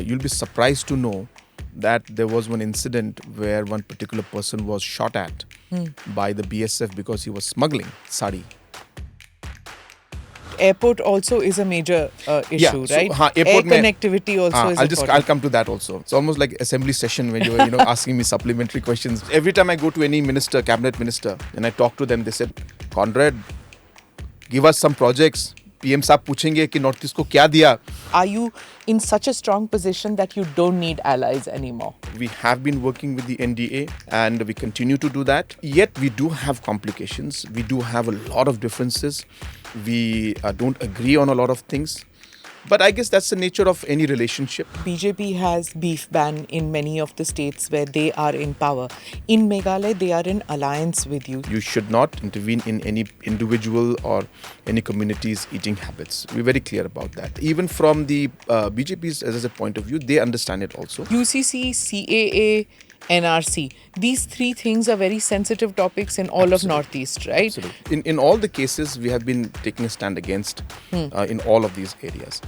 you'll be surprised to know that there was one incident where one particular person was shot at by the BSF because he was smuggling sari. Airport also is a major issue, so, right? airport Air connectivity also is important. I'll come to that also. It's almost like assembly session when you're asking me supplementary questions. Every time I go to any minister, cabinet minister, and I talk to them, they said, Conrad, give us some projects. PM साहब पूछेंगे कि north east को क्या दिया. Are you in such a strong position that you don't need allies anymore? We have been working with the NDA and we continue to do that. Yet we do have complications. We do have a lot of differences. We don't agree on a lot of things. But I guess that's the nature of any relationship. BJP has beef ban in many of the states where they are in power. In Meghalaya, they are in alliance with you. You should not intervene in any individual or any community's eating habits. We're very clear about that. Even from the BJP's as a point of view, they understand it also. UCC, CAA, NRC. These three things are very sensitive topics in all of Northeast, right? Absolutely. In all the cases, we have been taking a stand against in all of these areas.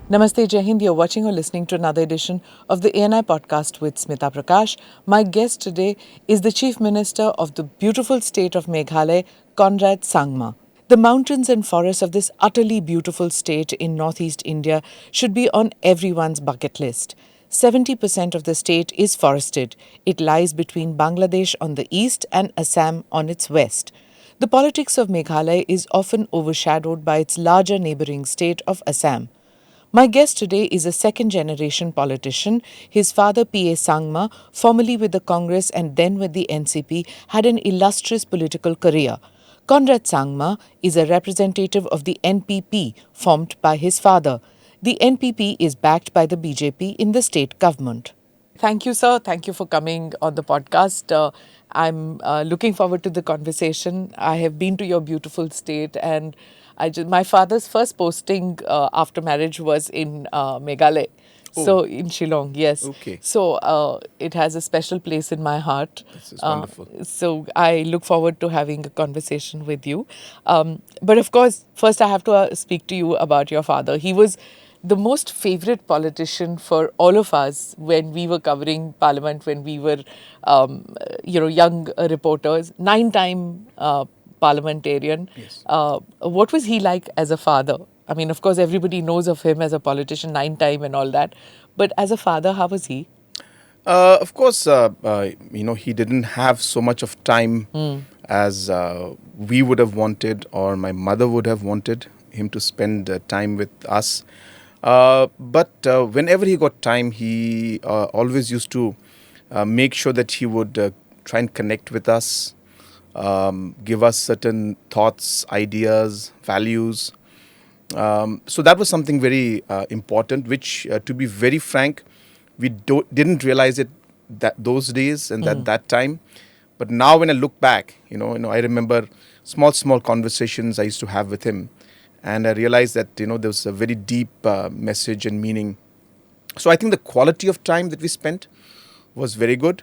Namaste, Jai Hind. You're watching or listening to another edition of the ANI podcast with Smita Prakash. My guest today is the Chief Minister of the beautiful state of Meghalaya, Conrad Sangma. The mountains and forests of this utterly beautiful state in northeast India should be on everyone's bucket list. 70% of the state is forested. It lies between Bangladesh on the east and Assam on its west. The politics of Meghalaya is often overshadowed by its larger neighbouring state of Assam. My guest today is a second-generation politician. His father, P.A. Sangma, formerly with the Congress and then with the NCP, had an illustrious political career. Conrad Sangma is a representative of the NPP, formed by his father. The NPP is backed by the BJP in the state government. Thank you, sir. Thank you for coming on the podcast. I'm looking forward to the conversation. I have been to your beautiful state, and my father's first posting after marriage was in Meghalaya. Oh. So in Shillong, yes. Okay. So it has a special place in my heart. This is wonderful. So I look forward to having a conversation with you. But of course, first I have to speak to you about your father. He was the most favorite politician for all of us when we were covering Parliament, when we were, young reporters, 9-time parliamentarian. Yes. What was he like as a father? I mean, of course, everybody knows of him as a politician, 9-time and all that. But as a father, how was he? Of course, he didn't have so much of time as we would have wanted or my mother would have wanted him to spend time with us. But whenever he got time, he always used to make sure that he would try and connect with us, give us certain thoughts, ideas, values. So that was something very important, which, to be very frank, we didn't realize it those days and that time. But now when I look back, I remember small conversations I used to have with him. And I realized that, there was a very deep message and meaning. So I think the quality of time that we spent was very good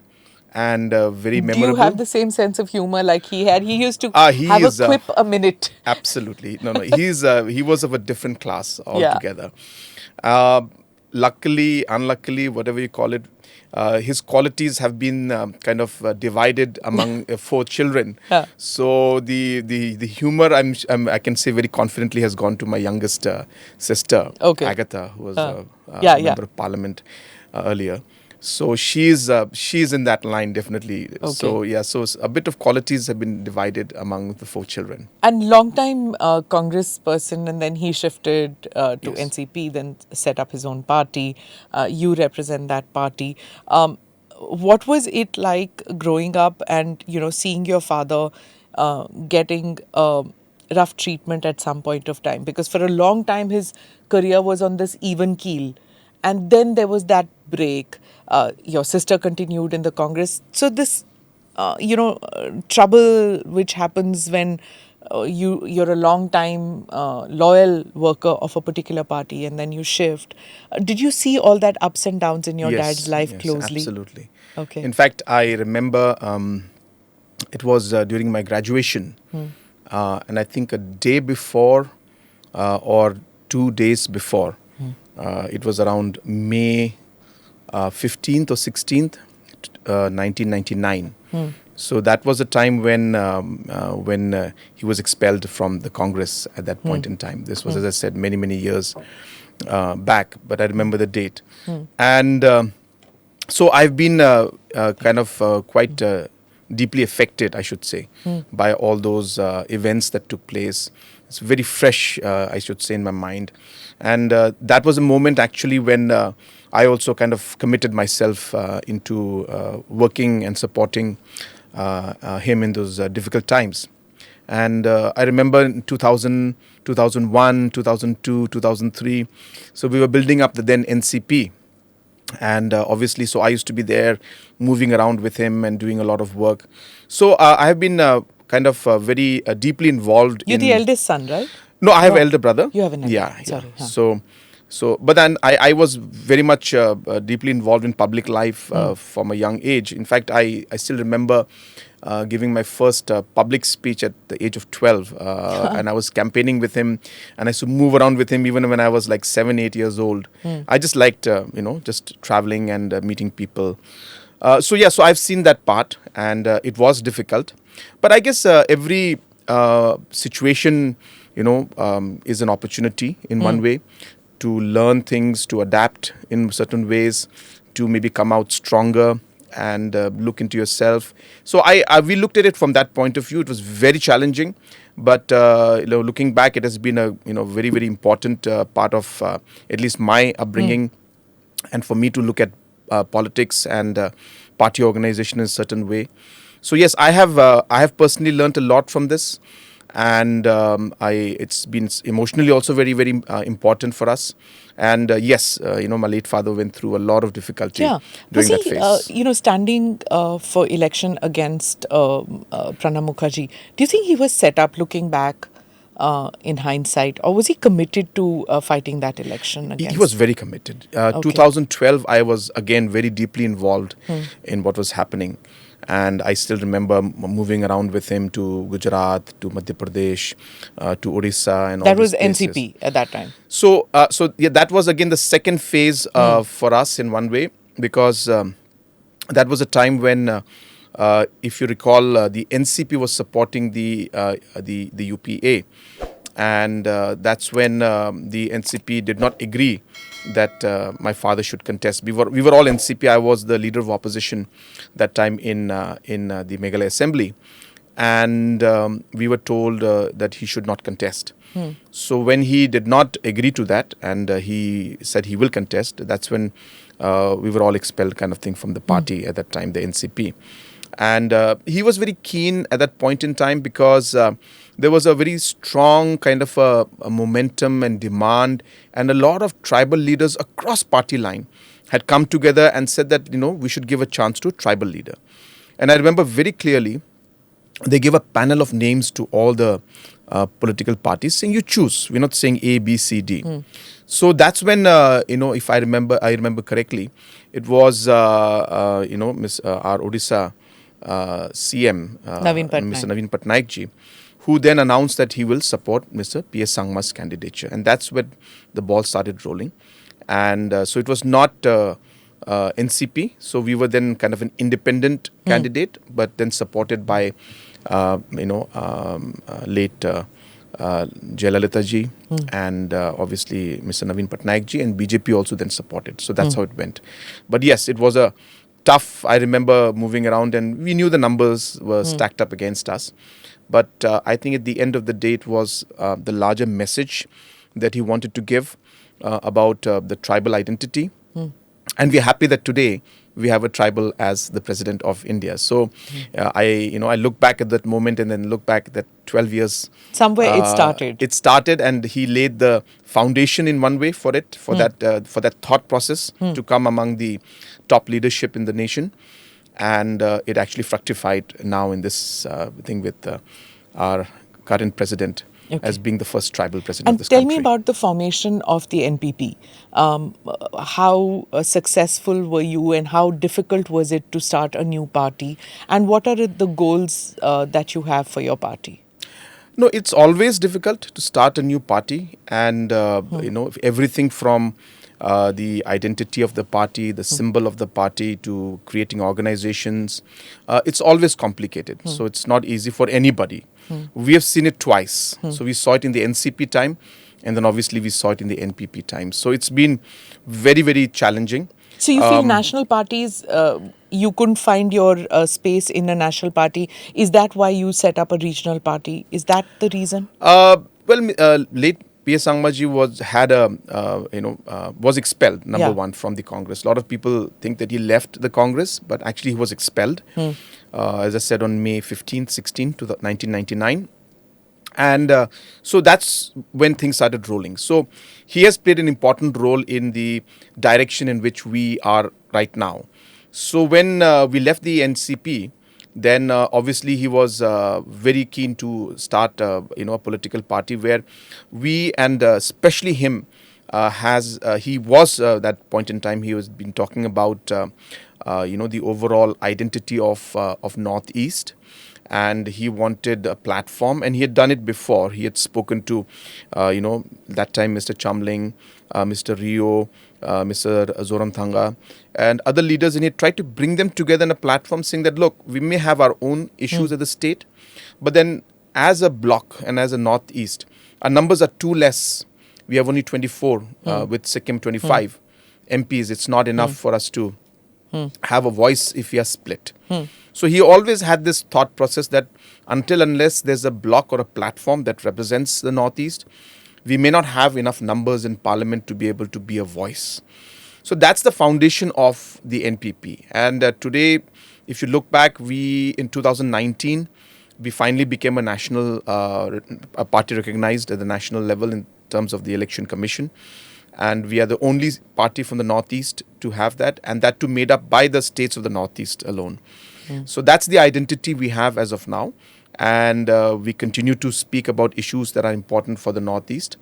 and very memorable. Do you have the same sense of humor like he had? He used to have a quip a minute. Absolutely. No. He was of a different class altogether. Yeah. Luckily, unluckily, whatever you call it, his qualities have been kind of divided among 4 children. Yeah. So the humor, I can say very confidently, has gone to my youngest sister, Agatha, who was a member of Parliament earlier. So she's in that line, definitely. Okay. So a bit of qualities have been divided among the 4 children. And long time Congress person, and then he shifted to NCP, then set up his own party. You represent that party. What was it like growing up and, seeing your father getting rough treatment at some point of time? Because for a long time, his career was on this even keel. And then there was that break. Your sister continued in the Congress. So this, trouble which happens when you're a long time loyal worker of a particular party and then you shift. Did you see all that ups and downs in your dad's life closely? Absolutely. Okay. In fact, I remember It was during my graduation. And I think a day before or 2 days before, it was around May 15th or 16th, 1999. So that was a time when he was expelled from the Congress at that point in time. This was, as I said, many, many years back, but I remember the date. And so I've been quite deeply affected, I should say, by all those events that took place. It's very fresh, I should say, in my mind. And that was a moment actually when I also kind of committed myself into working and supporting him in those difficult times. And I remember in 2000, 2001, 2002, 2003, so we were building up the then NCP. And obviously, so I used to be there moving around with him and doing a lot of work. So I have been very deeply involved You're in... the eldest son, right? No, I have an elder brother. You have an elder. Yeah, yeah. Sorry. Huh. But then I was very much deeply involved in public life from a young age. In fact, I still remember giving my first public speech at the age of 12. And I was campaigning with him, and I used to move around with him even when I was like 7, 8 years old. I just liked, just traveling and meeting people. So I've seen that part, and it was difficult. But I guess every situation, is an opportunity in one way to learn things, to adapt in certain ways, to maybe come out stronger and look into yourself. So we looked at it from that point of view. It was very challenging, but looking back, it has been a very, very important part of at least my upbringing, and for me to look at politics and party organization in a certain way. So yes, I have personally learnt a lot from this. And it's been emotionally also very, very important for us. And my late father went through a lot of difficulty during that phase. Standing for election against Pranab Mukherjee, do you think he was set up looking back in hindsight, or was he committed to fighting that election against? He was very committed. 2012, I was again very deeply involved in what was happening. And I still remember moving around with him to Gujarat, to Madhya Pradesh, to Odisha, and all that was these places. NCP at that time. So that was again the second phase for us in one way, because that was a time when, if you recall, the NCP was supporting the UPA, and that's when the NCP did not agree that my father should contest. We were all NCP. I was the leader of opposition that time in the Meghalaya Assembly, and we were told that he should not contest. So when he did not agree to that, and he said he will contest, that's when we were all expelled, kind of thing, from the party at that time, the NCP. And he was very keen at that point in time, because there was a very strong kind of a momentum and demand, and a lot of tribal leaders across party line had come together and said that, we should give a chance to a tribal leader. And I remember very clearly, they gave a panel of names to all the political parties, saying, you choose. We're not saying A, B, C, D. So that's when, if I remember correctly, it was, our Odisha CM, Mr. Naveen Patnaik ji, who then announced that he will support Mr. P.S. Sangma's candidature. And that's when the ball started rolling. And so it was not NCP. So we were then kind of an independent candidate, but then supported by, late Jayalalitha ji and obviously Mr. Naveen Patnaik ji, and BJP also then supported. So that's how it went. But yes, it was a tough. I remember moving around, and we knew the numbers were stacked up against us. But I think at the end of the day, it was the larger message that he wanted to give about the tribal identity. And we're happy that today we have a tribal as the president of India. So I look back at that moment, and then look back at that 12 years. Somewhere it started. It started, and he laid the foundation in one way for it, for that thought process to come among the top leadership in the nation. And it actually fructified now in this thing with our current president. as Okay. being the first tribal president of And this tell me country. about the formation of the NPP. How successful were you, and how difficult was it to start a new party? And what are the goals that you have for your party? No, it's always difficult to start a new party, and everything from the identity of the party, the symbol of the party, to creating organizations. It's always complicated, so it's not easy for anybody. We have seen it twice. So we saw it in the NCP time, and then obviously we saw it in the NPP time. So it's been very, very challenging. So you feel national parties, you couldn't find your space in a national party. Is that why you set up a regional party? Is that the reason? Late P.S. Sangmaji was expelled, number Yeah. one, from the Congress. A lot of people think that he left the Congress, but actually he was expelled, as I said, on May 15th, 16th, 1999. And so that's when things started rolling. So he has played an important role in the direction in which we are right now. So when we left the NCP, then obviously he was very keen to start a political party where we, and especially him, he was that point in time he was been talking about the overall identity of Northeast, and he wanted a platform, and he had done it before. He had spoken to that time Mr. Chamling, Mr. Rio, Mr. Zoramthanga, and other leaders, and he tried to bring them together in a platform, saying that, look, we may have our own issues at the state, but then as a bloc and as a Northeast, our numbers are too less. We have only 24 with Sikkim 25 MPs. It's not enough for us to have a voice if we are split. So he always had this thought process that unless there's a bloc or a platform that represents the Northeast, we may not have enough numbers in parliament to be able to be a voice. So that's the foundation of the NPP. And today, if you look back, in 2019, we finally became a national a party recognized at the national level in terms of the Election Commission. And we are the only party from the Northeast to have that, and that too made up by the states of the Northeast alone. So that's the identity we have as of now. And we continue to speak about issues that are important for the Northeast,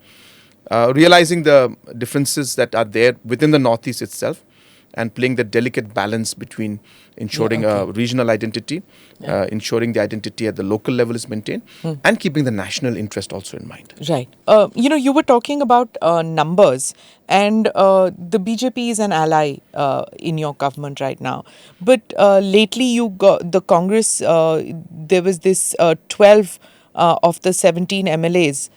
realizing the differences that are there within the Northeast itself, and playing the delicate balance between ensuring a regional identity, ensuring the identity at the local level is maintained, and keeping the national interest also in mind. Right. You were talking about numbers, and the BJP is an ally in your government right now. But lately, you got the Congress. There was this 12 of the 17 MLAs.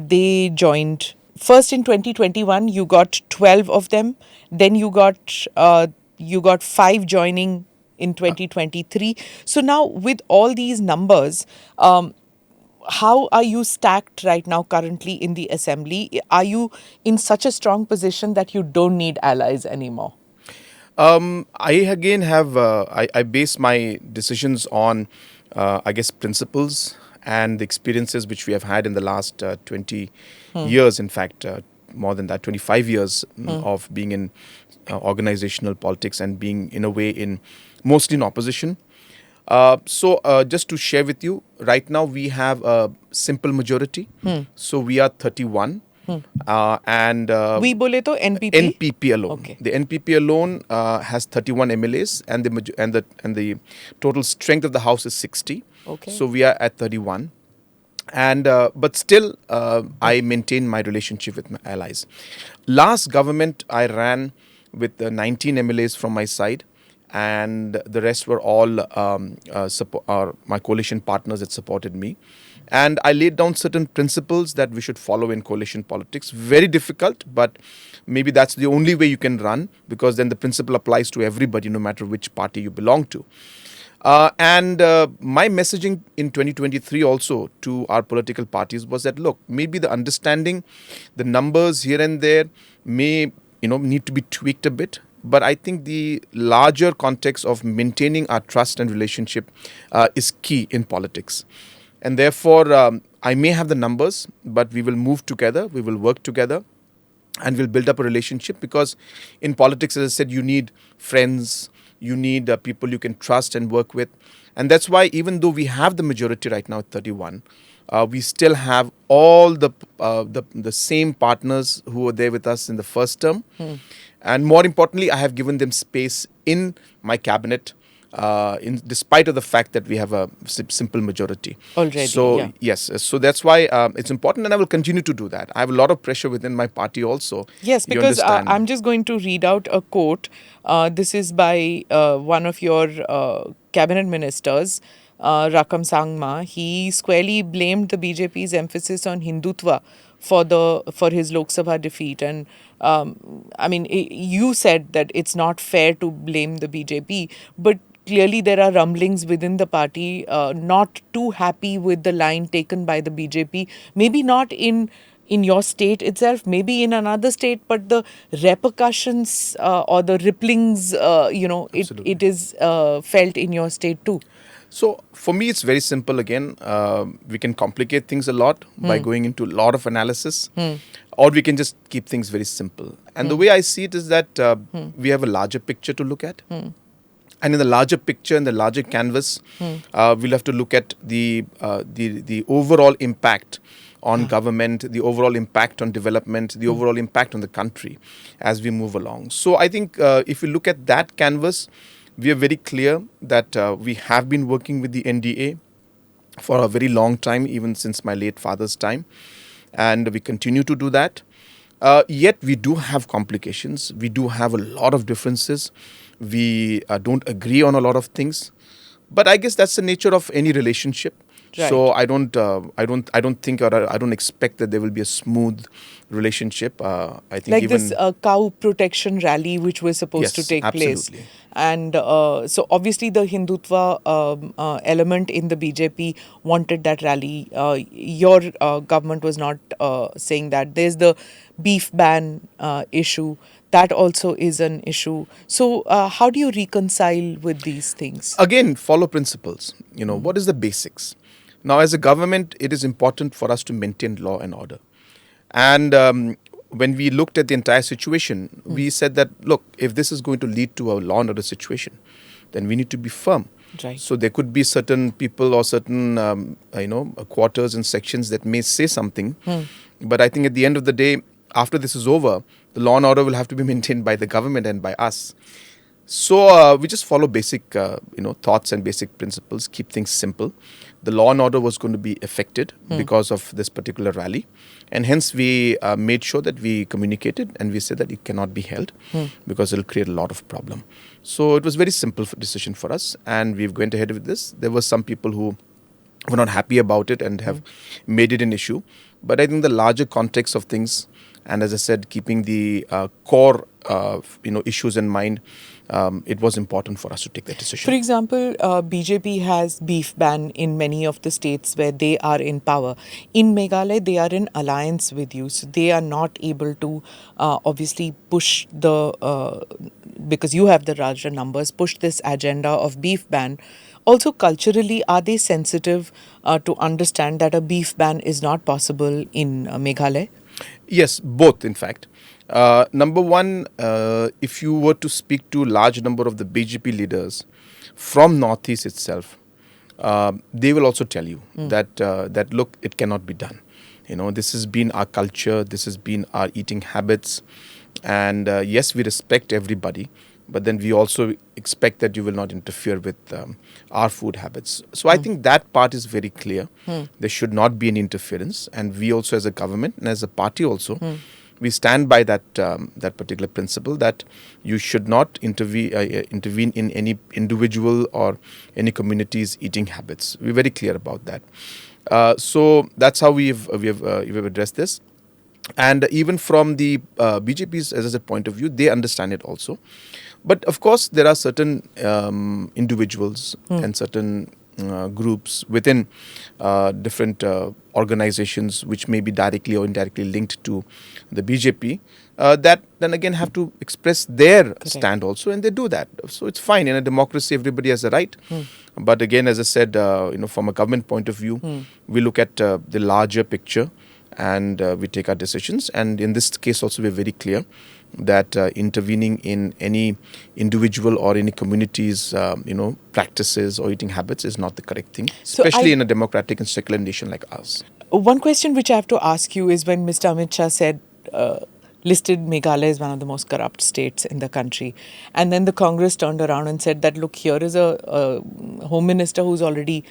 They joined. First in 2021, you got 12 of them. Then you got 5 joining in 2023. So now with all these numbers, how are you stacked right now currently in the assembly? Are you in such a strong position that you don't need allies anymore? I again have I base my decisions on I guess principles and the experiences which we have had in the last 20 years. In fact, more than that, 25 years of being in organizational politics and being in a way in mostly in opposition. So just to share with you, right now we have a simple majority. So we are 31. And We bole to NPP? NPP alone. Okay. The NPP alone has 31 MLAs, and the total strength of the house is 60. Okay. So we are at 31. And but still, I maintain my relationship with my allies. Last government I ran with 19 MLAs from my side, and the rest were all my coalition partners that supported me. And I laid down certain principles that we should follow in coalition politics. Very difficult, but maybe that's the only way you can run, because then the principle applies to everybody, no matter which party you belong to. And my messaging in 2023 also to our political parties was that, look, maybe the understanding, the numbers here and there may need to be tweaked a bit. But I think the larger context of maintaining our trust and relationship is key in politics. And therefore, I may have the numbers, but we will move together, we will work together, and we'll build up a relationship, because in politics, as I said, you need friends, you need people you can trust and work with. And that's why, even though we have the majority right now at 31, We still have all the same partners who were there with us in the first term. And more importantly, I have given them space in my cabinet, in despite of the fact that we have a simple majority. Already, So yeah. yes, so that's why it's important, and I will continue to do that. I have a lot of pressure within my party also. Yes, You because understand? I'm just going to read out a quote. This is by one of your cabinet ministers, Rakam Sangma. He squarely blamed the BJP's emphasis on Hindutva for his Lok Sabha defeat. And I mean, you said that it's not fair to blame the BJP, but clearly there are rumblings within the party not too happy with the line taken by the BJP. Maybe not in your state itself, maybe in another state, but the repercussions or the ripplings, it Absolutely. is felt in your state too. So for me, it's very simple. Again, we can complicate things a lot by going into a lot of analysis, or we can just keep things very simple. And the way I see it is that we have a larger picture to look at. And in the larger picture, in the larger canvas, we'll have to look at the overall impact on government, the overall impact on development, the overall impact on the country as we move along. So I think if you look at that canvas, we are very clear that we have been working with the NDA for a very long time, even since my late father's time, and we continue to do that. Yet we do have complications. We do have a lot of differences. We don't agree on a lot of things, but I guess that's the nature of any relationship. So Right. I don't think, or I don't expect that there will be a smooth relationship. I think Like this even cow protection rally which was supposed to yes, take place. absolutely. And so obviously the Hindutva element in the BJP wanted that rally. Your government was not saying that. There's the beef ban issue. That also is an issue. So how do you reconcile with these things? Again, follow principles. What is the basics? Now, as a government, it is important for us to maintain law and order. And when we looked at the entire situation, we said that, look, if this is going to lead to a law and order situation, then we need to be firm. Right. So there could be certain people or certain, quarters and sections that may say something. But I think at the end of the day, after this is over, the law and order will have to be maintained by the government and by us. So we just follow basic, thoughts and basic principles, keep things simple. The law and order was going to be affected because of this particular rally. And hence we made sure that we communicated and we said that it cannot be held because it will create a lot of problem. So it was very simple decision for us, and we've went ahead with this. There were some people who were not happy about it and have made it an issue. But I think the larger context of things, and as I said, keeping the core, issues in mind, it was important for us to take that decision. For example, BJP has beef ban in many of the states where they are in power. In Meghalaya, they are in alliance with you, so they are not able to obviously push because you have the larger numbers, push this agenda of beef ban. Also, culturally, are they sensitive to understand that a beef ban is not possible in Meghalaya? Yes, both, in fact. Number one, if you were to speak to large number of the BJP leaders from Northeast itself, they will also tell you that look, it cannot be done. This has been our culture, this has been our eating habits, and yes, we respect everybody, but then we also expect that you will not interfere with our food habits. So I think that part is very clear. There should not be any interference, and we also, as a government and as a party also, we stand by that particular principle that you should not intervene in any individual or any community's eating habits. We're very clear about that. So that's how we've addressed this. And even from the BJP's, as I said, point of view, they understand it also. But of course, there are certain individuals and certain groups within different organizations which may be directly or indirectly linked to the BJP that then again have to express their stand also, and they do that. So it's fine. In a democracy, everybody has a right. But again, as I said, from a government point of view, we look at the larger picture and we take our decisions. And in this case also, we're very clear that intervening in any individual or any community's, practices or eating habits is not the correct thing, especially in a democratic and secular nation like ours. One question which I have to ask you is when Mr. Amit Shah said, listed Meghalaya as one of the most corrupt states in the country. And then the Congress turned around and said that, look, here is a Home Minister who's already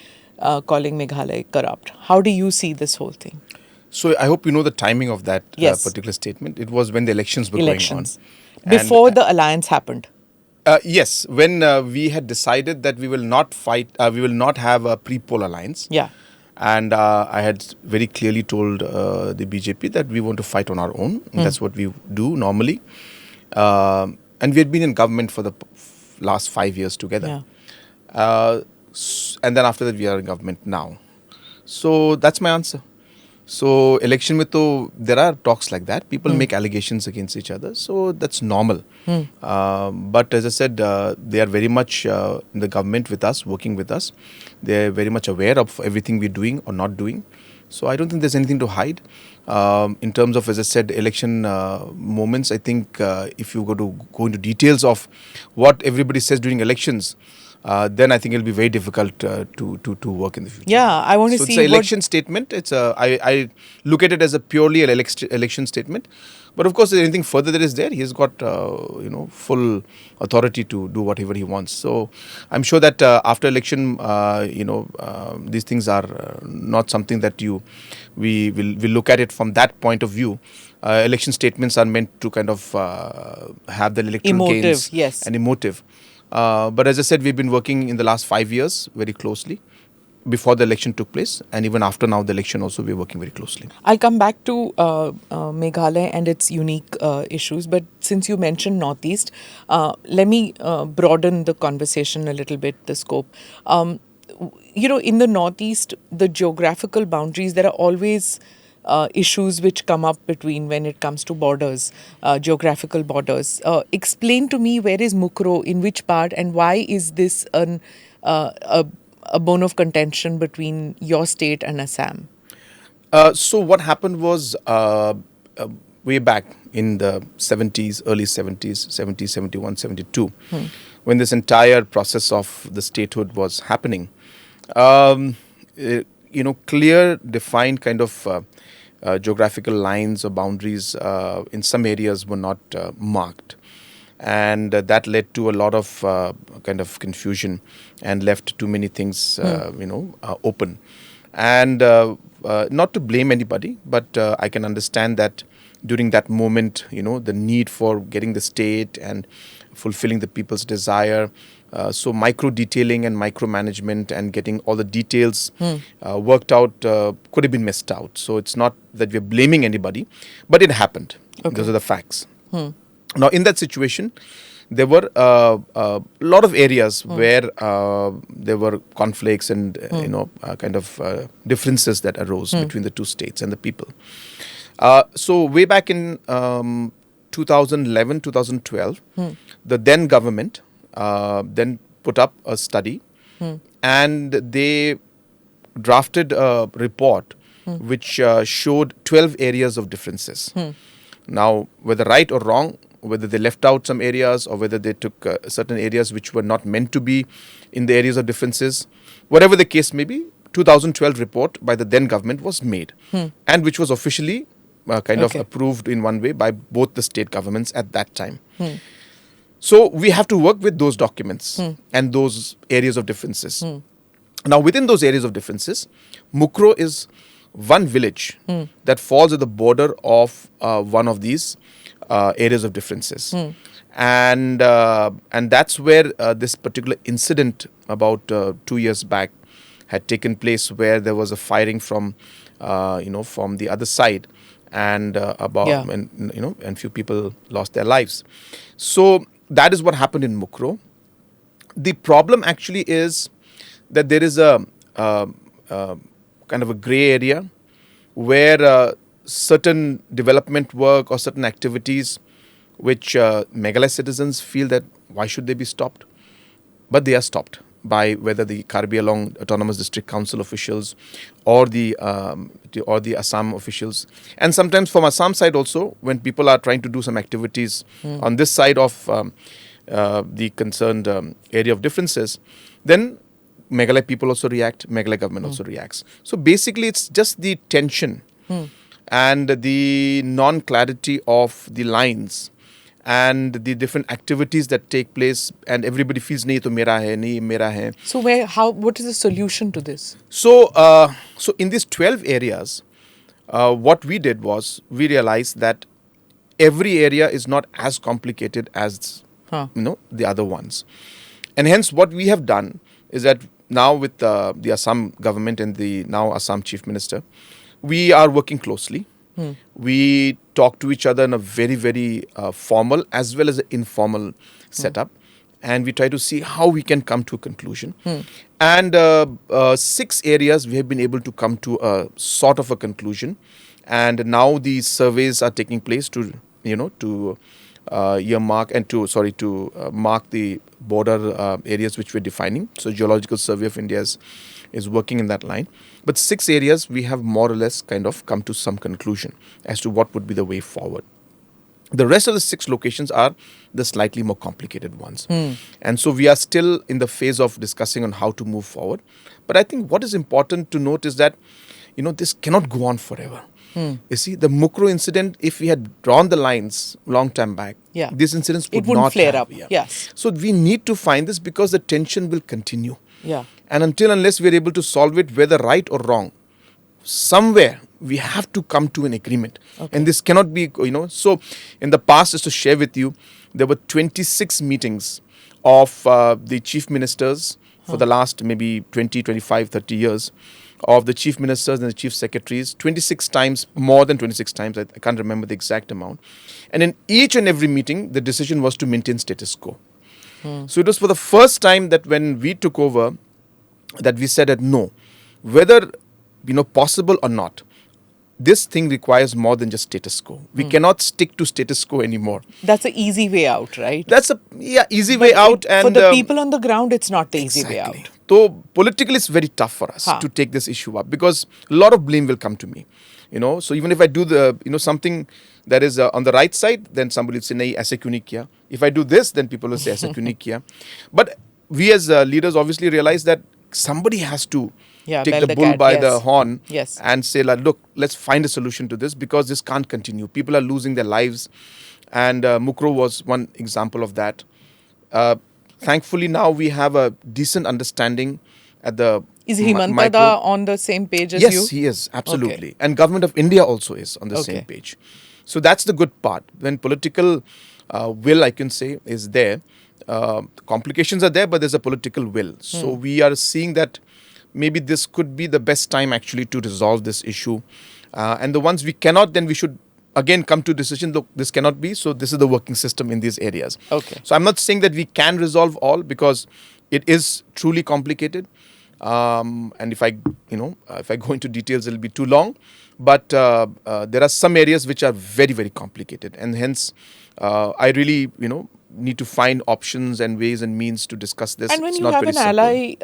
calling Meghalaya corrupt. How do you see this whole thing? So I hope you know the timing of that Yes. particular statement. It was when the elections were going on. Before the alliance happened. Yes, when we had decided that we will not fight, we will not have a pre-poll alliance. Yeah. And I had very clearly told the BJP that we want to fight on our own. That's what we do normally. And we had been in government for the last 5 years together. Yeah. And then after that, we are in government now. So that's my answer. So election mein to, there are talks like that. People make allegations against each other. So that's normal. But as I said, they are very much in the government with us, working with us. They are very much aware of everything we're doing or not doing. So I don't think there's anything to hide. In terms of, as I said, election moments, I think if you go into details of what everybody says during elections, then I think it'll be very difficult to work in the future. Yeah, I want to see. So it's an election statement. I look at it as a purely an election statement. But of course, if anything further that is there, he's got full authority to do whatever he wants. So I'm sure that after election, these things are not something that we will look at it from that point of view. Election statements are meant to kind of have the electoral gains and emotive. But as I said, we've been working in the last 5 years very closely before the election took place, and even after now the election also we're working very closely. I'll come back to Meghalaya and its unique issues, but since you mentioned Northeast, let me broaden the conversation a little bit, the scope. In the Northeast, the geographical boundaries, there are always issues which come up between when it comes to borders, geographical borders. Explain to me, where is Mukroh, in which part, and why is this a bone of contention between your state and Assam? So what happened was way back in the 70s, early 70s, 70, 71, 72, when this entire process of the statehood was happening, clear, defined kind of geographical lines or boundaries in some areas were not marked. And that led to a lot of kind of confusion and left too many things, open. And not to blame anybody, but I can understand that during that moment, the need for getting the state and fulfilling the people's desire. So micro detailing and micromanagement and getting all the details worked out could have been missed out. So it's not that we're blaming anybody, but it happened. Okay. Those are the facts. Now, in that situation, there were a lot of areas where there were conflicts and kind of differences that arose between the two states and the people. So way back in 2011, 2012, the then government then put up a study and they drafted a report which showed 12 areas of differences. Now, whether right or wrong, whether they left out some areas or whether they took certain areas which were not meant to be in the areas of differences, whatever the case may be, 2012 report by the then government was made and which was officially kind of approved in one way by both the state governments at that time. So we have to work with those documents and those areas of differences. Now, within those areas of differences, Mukroh is one village that falls at the border of one of these areas of differences. And that's where this particular incident about 2 years back had taken place, where there was a firing from the other side, and and few people lost their lives. So that is what happened in Mukroh. The problem actually is that there is a kind of a gray area where certain development work or certain activities which Meghalaya citizens feel that why should they be stopped? But they are stopped by whether the Karbi Anglong Autonomous District Council officials or the Assam officials. And sometimes from Assam side also, when people are trying to do some activities on this side of the concerned area of differences, then Meghalaya people also react, Meghalaya government also reacts. So basically it's just the tension and the non-clarity of the lines and the different activities that take place, and everybody feels nahi to mera hai, nahi mera hai. So what is the solution to this? So in these 12 areas, what we did was we realized that every area is not as complicated as the other ones, and hence what we have done is that now with the Assam government and the now Assam Chief Minister, we are working closely. We talk to each other in a very, very formal as well as an informal setup, and we try to see how we can come to a conclusion. And 6 areas we have been able to come to a sort of a conclusion, and now these surveys are taking place to earmark and to mark the border areas which we're defining. So Geological Survey of India is working in that line. But 6 areas we have more or less kind of come to some conclusion as to what would be the way forward. The rest of the 6 locations are the slightly more complicated ones. And so we are still in the phase of discussing on how to move forward. But I think what is important to note is that, this cannot go on forever. You see, the Mukroh incident, if we had drawn the lines long time back, these incidents would wouldn't not flare up. Yes. So we need to find this because the tension will continue. Yeah. And unless we are able to solve it, whether right or wrong, somewhere we have to come to an agreement. Okay. And this cannot be, so in the past, just to share with you, there were 26 meetings of the chief ministers for the last maybe 20, 25, 30 years, of the chief ministers and the chief secretaries, 26 times, more than 26 times, I can't remember the exact amount. And in each and every meeting, the decision was to maintain status quo. So it was for the first time that when we took over, that we said that no, whether possible or not, this thing requires more than just status quo. We cannot stick to status quo anymore. That's an easy way out, right? That's easy way out. And for the people on the ground, it's not the easy way out. So politically, it's very tough for us to take this issue up because a lot of blame will come to me. So even if I do the something that is on the right side, then somebody will say nahi aise kyun nahi kiya. If I do this, then people will say aise kyun nahi kiya. But we as leaders obviously realize that somebody has to take the bull by the horn and say, look, let's find a solution to this because this can't continue. People are losing their lives. And Mukroh was one example of that. Thankfully, now we have a decent understanding at the Is Himantada on the same page as you? Yes, he is. Absolutely. Okay. And Government of India also is on the same page. So that's the good part. When political will, I can say, is there, complications are there, but there's a political will. So we are seeing that maybe this could be the best time actually to resolve this issue. And the ones we cannot, then we should again come to decision, look, this cannot be. So this is the working system in these areas. Okay. So I'm not saying that we can resolve all because it is truly complicated. And if I go into details, it'll be too long. But there are some areas which are very, very complicated. And hence, I really, need to find options and ways and means to discuss this. And when you have an ally,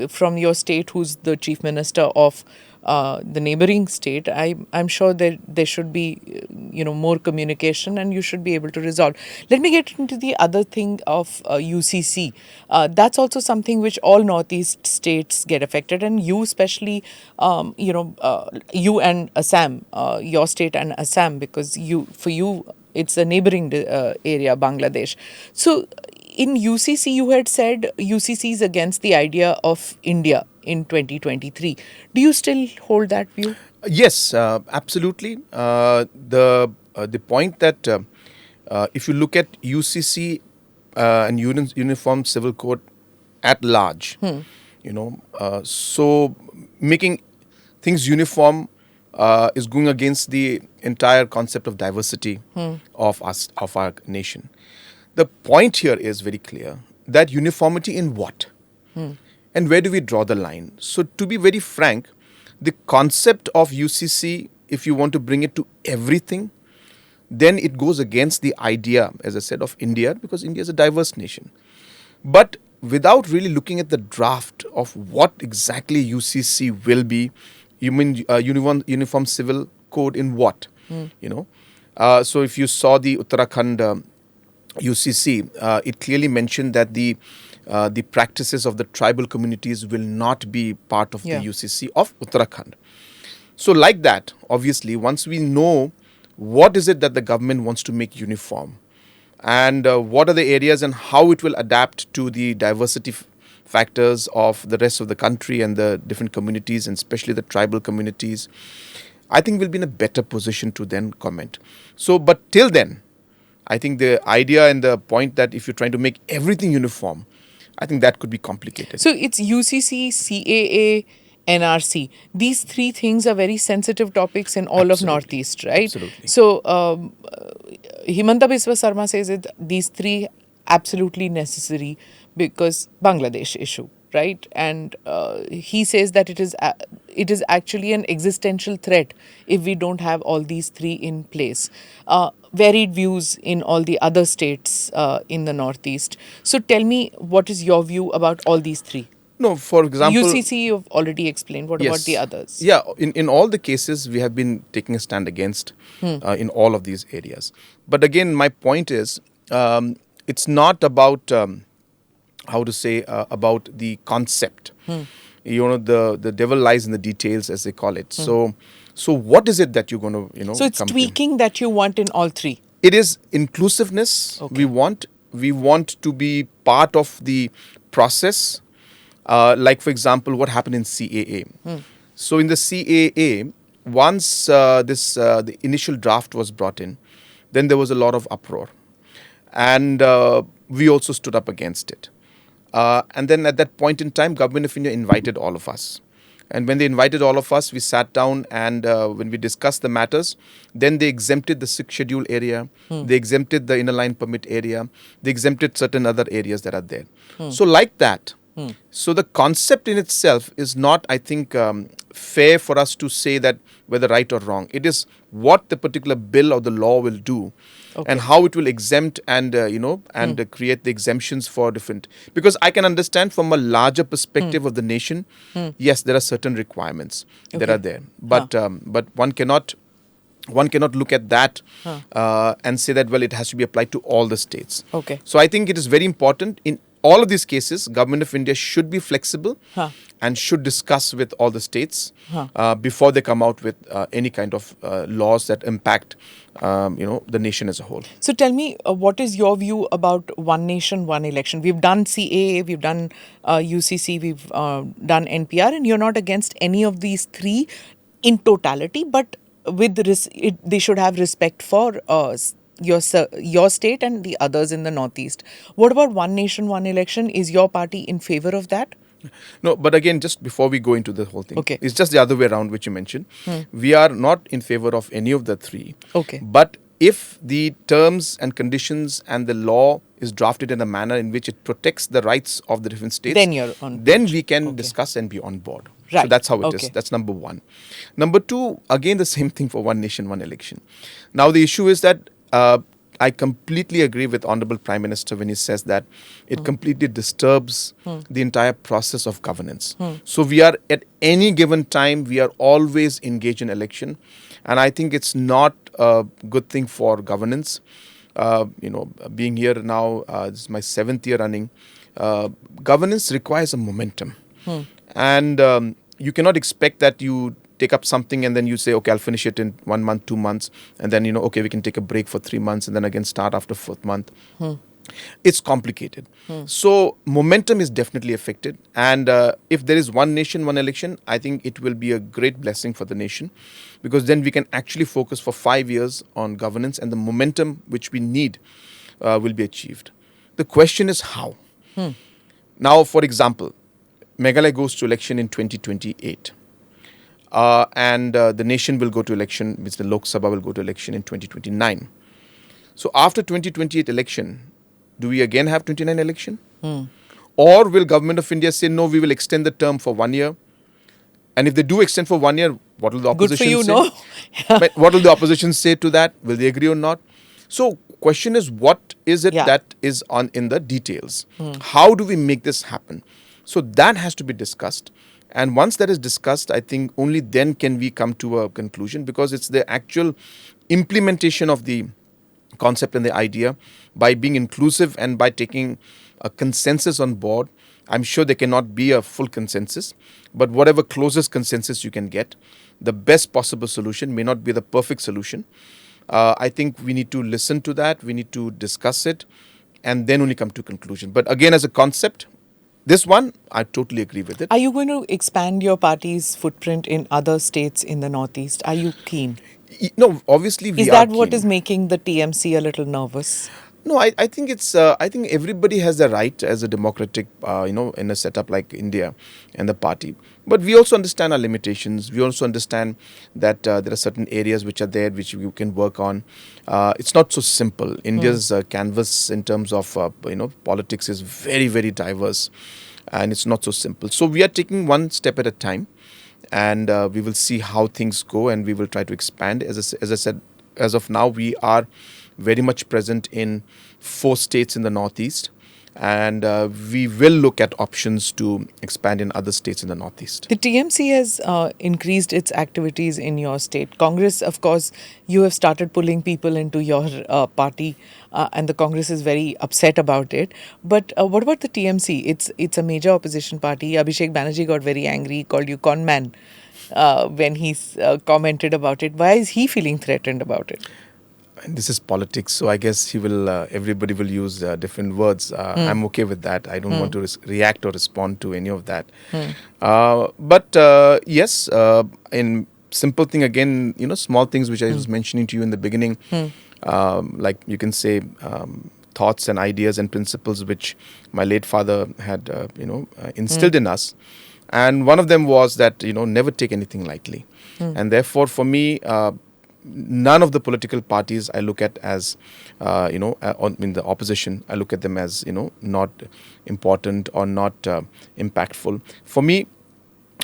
from your state who's the chief minister of the neighboring state, I'm sure there should be, more communication and you should be able to resolve. Let me get into the other thing of UCC. That's also something which all Northeast states get affected, and you especially, you and Assam, your state and Assam, because for you, it's a neighboring area, Bangladesh. So in UCC, you had said UCC is against the idea of India in 2023. Do you still hold that view? Yes, absolutely. The point that if you look at UCC and Uniform Civil Code at large, so making things uniform is going against the entire concept of diversity of our nation. The point here is very clear that uniformity in what? And where do we draw the line? So to be very frank, the concept of UCC, if you want to bring it to everything, then it goes against the idea, as I said, of India, because India is a diverse nation. But without really looking at the draft of what exactly UCC will be, you mean Uniform Civil Code in what? You know, so if you saw the Uttarakhand UCC, it clearly mentioned that the practices of the tribal communities will not be part of Yeah. the UCC of Uttarakhand. So like that, obviously, once we know what is it that the government wants to make uniform, and what are the areas and how it will adapt to the diversity factors of the rest of the country and the different communities, and especially the tribal communities, I think we'll be in a better position to then comment. So, but till then, I think the idea and the point that if you're trying to make everything uniform, I think that could be complicated. So it's UCC, CAA, NRC. These three things are very sensitive topics in all of Absolutely. Northeast, right? Absolutely. So Himanta Biswa Sarma says that these three absolutely necessary because Bangladesh issue, right? And he says that it is actually an existential threat if we don't have all these three in place. Varied views in all the other states in the Northeast. So tell me, what is your view about all these three? No, for example, UCC, you've already explained. What about the others? Yeah, in all the cases, we have been taking a stand against in all of these areas. But again, my point is, it's not about, how to say, about the concept. You know, the devil lies in the details, as they call it. So what is it that you're going to, So it's come to? tweaking that you want in all three. It is inclusiveness. Okay. We want to be part of the process. Like, for example, what happened in CAA. So in the CAA, once the initial draft was brought in, then there was a lot of uproar. And we also stood up against it. And then at that point in time, Government of India invited all of us. And when they invited all of us, we sat down, and when we discussed the matters, then they exempted the sixth schedule area, they exempted the inner line permit area, they exempted certain other areas that are there. So like that, so the concept in itself is not, I think, fair for us to say that whether right or wrong. It is what the particular bill or the law will do, and how it will exempt and create the exemptions for different. Because I can understand from a larger perspective of the nation, yes, there are certain requirements that are there, but one cannot look at that and say that, well, it has to be applied to all the states. Okay. So I think it is very important in all of these cases, Government of India should be flexible and should discuss with all the states before they come out with any kind of laws that impact the nation as a whole. So tell me, what is your view about one nation, one election? We've done CAA, we've done UCC, we've done NPR, and you're not against any of these three in totality, but with they should have respect for your state and the others in the Northeast. What about one nation, one election? Is your party in favor of that? No, but again, just before we go into the whole thing, Okay. it's just the other way around, which you mentioned. We are not in favor of any of the three. Okay. But if the terms and conditions and the law is drafted in a manner in which it protects the rights of the different states, Then you're on then we can discuss and be on board. So Right. that's how it is. Okay. That's number one. Number two, again, the same thing for one nation, one election. Now, the issue is that I completely agree with Honorable Prime Minister when he says that it completely disturbs the entire process of governance. So we are, at any given time, we are always engaged in election. And I think it's not a good thing for governance. Being here now, this is my 7th year running. Governance requires a momentum. And you cannot expect that you take up something and then you say, okay, I'll finish it in 1 month, 2 months. And then, okay, we can take a break for 3 months and then again start after 4th month. It's complicated. So momentum is definitely affected. And if there is one nation, one election, I think it will be a great blessing for the nation, because then we can actually focus for 5 years on governance, and the momentum which we need will be achieved. The question is how. Now, for example, Meghalaya goes to election in 2028. And the nation will go to election, which the Lok Sabha will go to election in 2029. So after 2028 election, do we again have 29 election? Or will Government of India say, no, we will extend the term for 1 year? And if they do extend for 1 year, what will the opposition say? Good for you, no? But what will the opposition say to that? Will they agree or not? So question is, what is it Yeah. that is on in the details? How do we make this happen? So that has to be discussed. And once that is discussed, I think only then can we come to a conclusion, because it's the actual implementation of the concept and the idea by being inclusive and by taking a consensus on board. I'm sure there cannot be a full consensus, but whatever closest consensus you can get, the best possible solution may not be the perfect solution. I think we need to listen to that, we need to discuss it, and then only come to conclusion. But again, as a concept, this one, I totally agree with it. Are you going to expand your party's footprint in other states in the Northeast? Are you keen? No, obviously we Is are that what keen. is making the TMC a little nervous? No, I think it's. I think everybody has the right as a democratic, in a setup like India and the party. But we also understand our limitations. We also understand that there are certain areas which are there which you can work on. It's not so simple. India's canvas in terms of politics is very, very diverse, and it's not so simple. So we are taking one step at a time, and we will see how things go, and we will try to expand. As I said, as of now, we are very much present in 4 states in the Northeast, and we will look at options to expand in other states in the Northeast. The TMC has increased its activities in your state. Congress, of course, you have started pulling people into your party, and the Congress is very upset about it. But what about the TMC? It's a major opposition party. Abhishek Banerjee got very angry, called you con man when he commented about it. Why is he feeling threatened about it? And this is politics, so I guess he will. Everybody will use different words. I'm okay with that. I don't want to react or respond to any of that. But yes, in simple thing again, small things which I was mentioning to you in the beginning, like you can say thoughts and ideas and principles which my late father had, instilled in us. And one of them was that, never take anything lightly. And therefore, for me, none of the political parties I look at as, in the opposition, I look at them as, not important or not impactful. For me,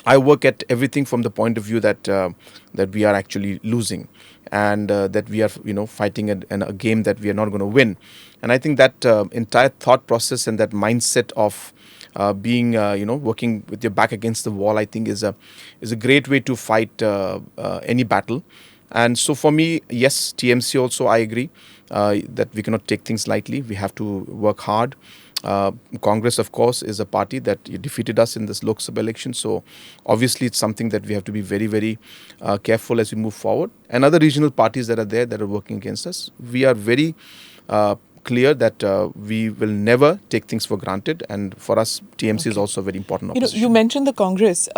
I work at everything from the point of view that that we are actually losing, and that we are, fighting a game that we are not going to win. And I think that entire thought process and that mindset of being, working with your back against the wall, I think is a great way to fight any battle. And so for me, yes, TMC also, I agree that we cannot take things lightly. We have to work hard. Congress, of course, is a party that defeated us in this Lok Sabha election. So obviously, it's something that we have to be very, very careful as we move forward. And other regional parties that are there that are working against us, we are very clear that we will never take things for granted. And for us, TMC is also a very important opposition. You mentioned the Congress.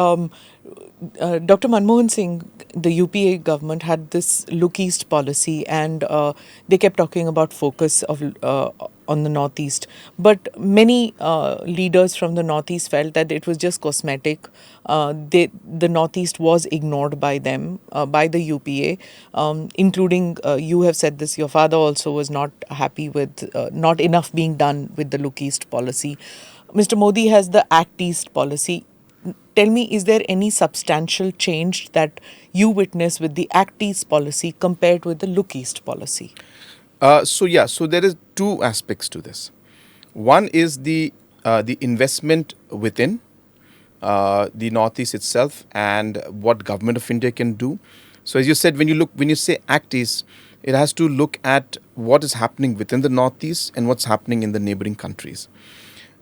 Dr. Manmohan Singh, the UPA government, had this Look East policy, and they kept talking about focus of on the Northeast. But many leaders from the Northeast felt that it was just cosmetic. The Northeast was ignored by them, by the UPA, including, you have said this, your father also was not happy with not enough being done with the Look East policy. Mr. Modi has the Act East policy. Tell me, is there any substantial change that you witness with the Act East policy compared with the Look East policy? So there is 2 aspects to this. One is the investment within the Northeast itself and what Government of India can do. So as you said, when you say Act East, it has to look at what is happening within the Northeast and what's happening in the neighboring countries.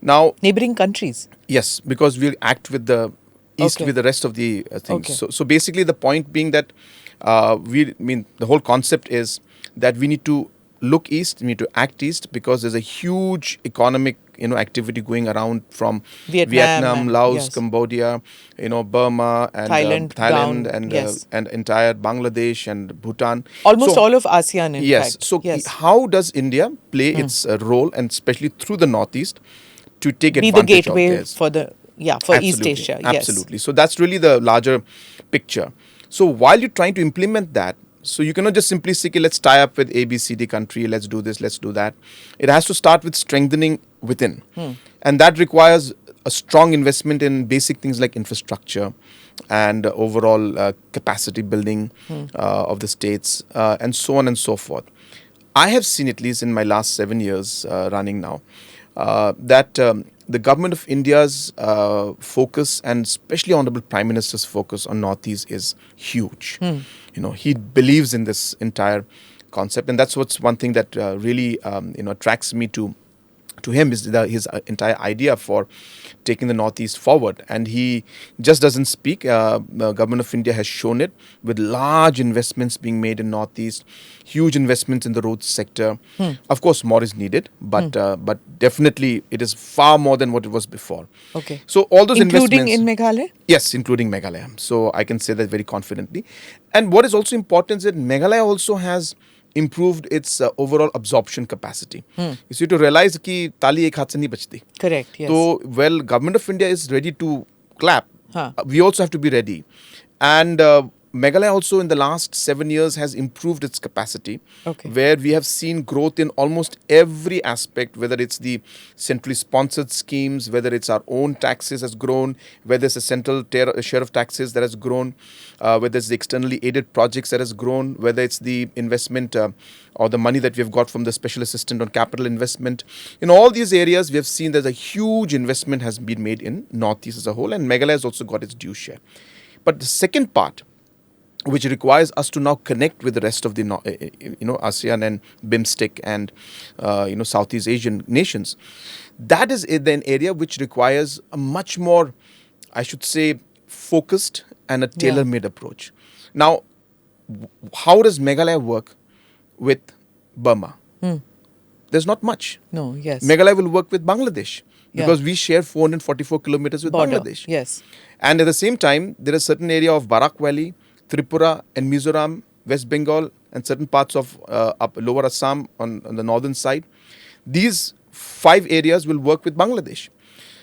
Now, Neighboring countries? yes, because we'll act with the East with the rest of the things. Okay. So basically, the point being that the whole concept is that we need to look East, we need to act East, because there's a huge economic activity going around from Vietnam, and- Laos, yes. Cambodia, Burma, and Thailand down, and yes. and entire Bangladesh and Bhutan. Almost So- all of ASEAN, in yes. fact. So yes. how does India play its role, and especially through the Northeast, to take Be the advantage of gateway this? for East Asia. Yes. Absolutely. So that's really the larger picture. So while you're trying to implement that, so you cannot just simply say, "Okay, let's tie up with A, B, C, D country, let's do this, let's do that." It has to start with strengthening within. And that requires a strong investment in basic things like infrastructure and overall capacity building of the states, and so on and so forth. I have seen, at least in my last 7 years running now, that the government of India's focus, and especially Honorable Prime Minister's focus on Northeast, is huge. He believes in this entire concept, and that's what's one thing that really attracts me to him, is his entire idea for taking the Northeast forward. And he just doesn't speak. The government of India has shown it with large investments being made in Northeast, huge investments in the roads sector. Of course, more is needed, but definitely it is far more than what it was before. Okay. So all those including investments, in Meghalaya? yes, including Meghalaya. So I can say that very confidently. And what is also important is that Meghalaya also has improved its overall absorption capacity. You see, to realize कि ताली एक हाथ से नहीं बजती. Correct, yes. So, well, government of India is ready to clap. Huh. We also have to be ready. And Meghalaya also in the last 7 years has improved its capacity, Okay. where we have seen growth in almost every aspect, whether it's the centrally sponsored schemes, whether it's our own taxes has grown, whether it's a central share of taxes that has grown, whether it's the externally aided projects that has grown, whether it's the investment or the money that we have got from the special assistant on capital investment. In all these areas, we have seen that a huge investment has been made in Northeast as a whole, and Meghalaya has also got its due share. But the second part, which requires us to now connect with the rest of the ASEAN and BIMSTEC and Southeast Asian nations, that is an area which requires a much more, I should say, focused and a tailor-made approach. Now, how does Meghalaya work with Burma? There's not much. No, yes. Meghalaya will work with Bangladesh because we share 444 kilometers with Border, Bangladesh. yes. And at the same time, there is a certain area of Barak Valley, Tripura and Mizoram, West Bengal, and certain parts of lower Assam on the northern side. These 5 areas will work with Bangladesh.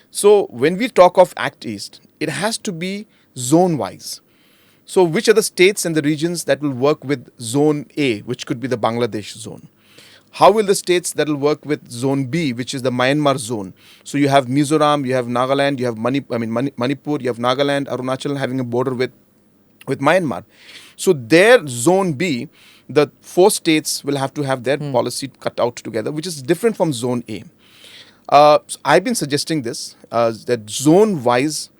So when we talk of Act East, it has to be zone-wise. So which are the states and the regions that will work with Zone A, which could be the Bangladesh zone? How will the states that will work with Zone B, which is the Myanmar zone? So you have Mizoram, you have Nagaland, you have Manipur, you have Nagaland, Arunachal having a border with Myanmar. So their Zone B, the 4 states will have to have their policy cut out together, which is different from Zone A. So I've been suggesting this, that zone-wise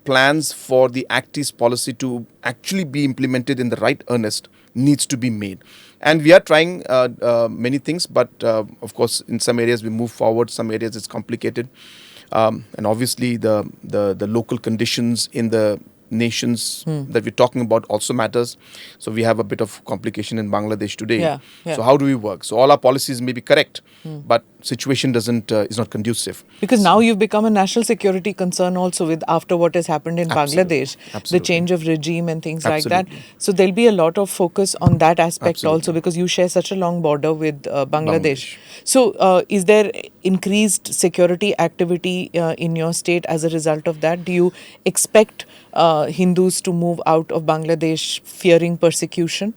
plans for the Act East policy to actually be implemented in the right earnest needs to be made. And we are trying many things, but of course, in some areas we move forward, some areas it's complicated. And obviously the local conditions in the nations that we're talking about also matters. So we have a bit of complication in Bangladesh today. Yeah. So how do we work? So all our policies may be correct, but situation is not conducive. Because now you've become a national security concern also with after what has happened in Bangladesh, the change of regime and things like that. So there'll be a lot of focus on that aspect also, because you share such a long border with Bangladesh. So is there increased security activity in your state as a result of that? Do you expect Hindus to move out of Bangladesh fearing persecution?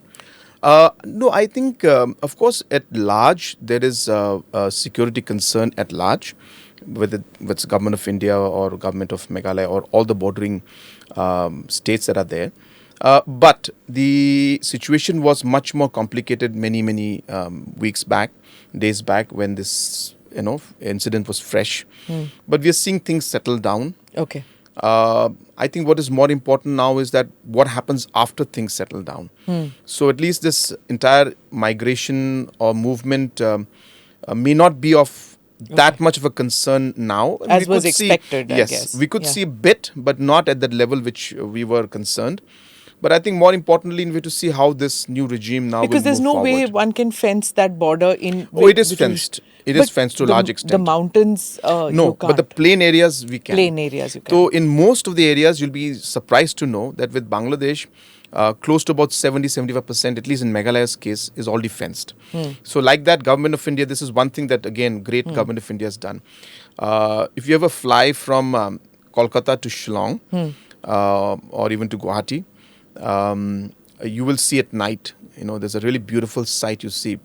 No, I think, of course, at large, there is a security concern at large, whether it's government of India or government of Meghalaya or all the bordering states that are there. But the situation was much more complicated many days back when this incident was fresh. But we are seeing things settle down. Okay. I think what is more important now is that what happens after things settle down. So at least this entire migration or movement may not be of that much of a concern now. As was expected, I guess. Yes, we could see a bit, but not at that level which we were concerned. But I think more importantly, we have to see how this new regime now because there's no way one can fence that border in. Oh, it is fenced. It is fenced to a large extent. The mountains, no, you can't. But the plain areas we can. Plain areas you can. So in most of the areas, you'll be surprised to know that with Bangladesh, close to about 70-75%, at least in Meghalaya's case, is already fenced. So like that, Government of India, this is one thing that, again, great Government of India has done. If you ever fly from Kolkata to Shillong or even to Guwahati, you will see at night, there's a really beautiful sight you see,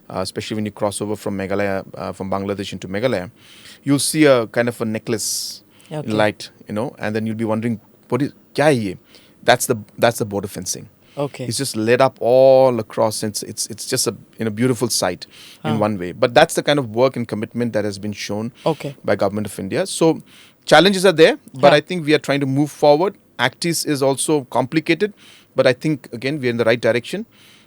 especially when you cross over from Meghalaya, from Bangladesh into Meghalaya. You'll see a kind of a necklace light, and then you'll be wondering, what is kya hai ye? That's the border fencing. Okay. It's just lit up all across. It's just a beautiful sight in one way. But that's the kind of work and commitment that has been shown Okay. by Government of India. So challenges are there, but I think we are trying to move forward. Actis is also complicated, but I think again we are in the right direction.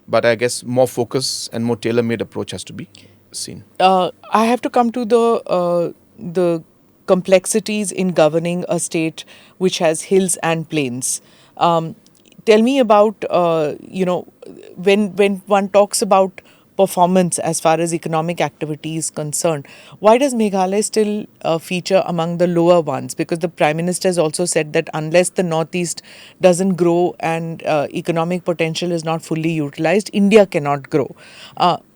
But I guess more focus and more tailor-made approach has to be seen. I have to come to the complexities in governing a state which has hills and plains. Tell me about when one talks about performance as far as economic activity is concerned, why does Meghalaya still feature among the lower ones? Because the Prime Minister has also said that unless the Northeast doesn't grow and economic potential is not fully utilized, India cannot grow.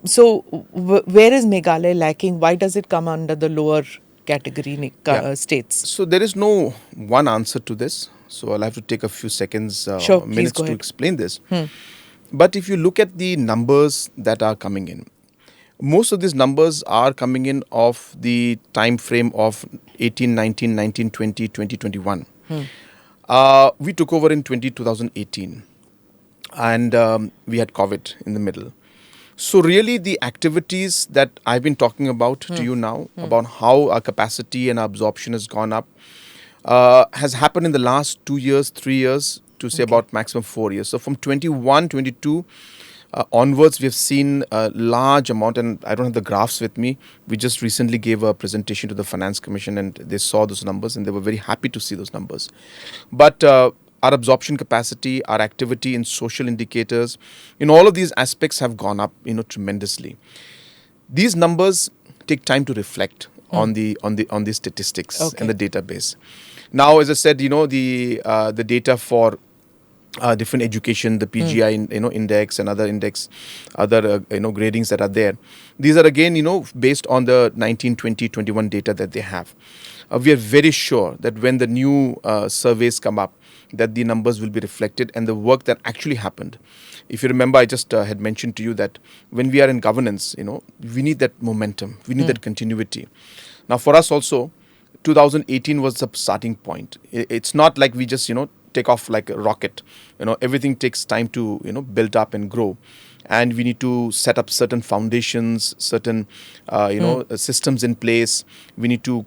So, where is Meghalaya lacking? Why does it come under the lower category states? So there is no one answer to this. So I'll have to take a few seconds, Sure, please minutes go to ahead. explain this. But if you look at the numbers that are coming in, most of these numbers are coming in of the time frame of 18, 19, 19, 20, 2021. We took over in 2018 and we had COVID in the middle. So really the activities that I've been talking about to you now, about how our capacity and our absorption has gone up, has happened in the last 2 years, 3 years, to say about maximum 4 years. So from 21, 22 onwards, we have seen a large amount, and I don't have the graphs with me. We just recently gave a presentation to the Finance Commission and they saw those numbers and they were very happy to see those numbers. But our absorption capacity, our activity in social indicators, in all of these aspects have gone up, tremendously. These numbers take time to reflect on the statistics and the database. Now, as I said, the data for different education, the PGI index and other index, other gradings that are there. These are again based on the 19, 20, 21 data that they have. We are very sure that when the new surveys come up, that the numbers will be reflected and the work that actually happened. If you remember, I just had mentioned to you that when we are in governance, we need that momentum, we need that continuity. Now, for us also, 2018 was the starting point. It's not like we just take off like a rocket. Everything takes time to build up and grow, and we need to set up certain foundations, certain systems in place. We need to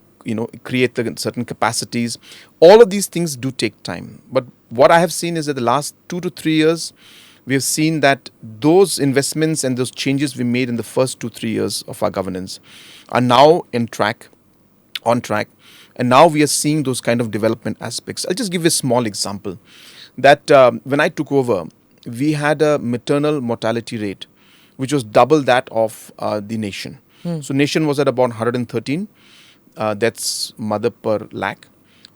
create the certain capacities. All of these things do take time. But what I have seen is that the last 2 to 3 years, we have seen that those investments and those changes we made in the first 2-3 years of our governance are now on track. And now we are seeing those kind of development aspects. I'll just give you a small example. That when I took over, we had a maternal mortality rate, which was double that of the nation. So nation was at about 113. That's mother per lakh.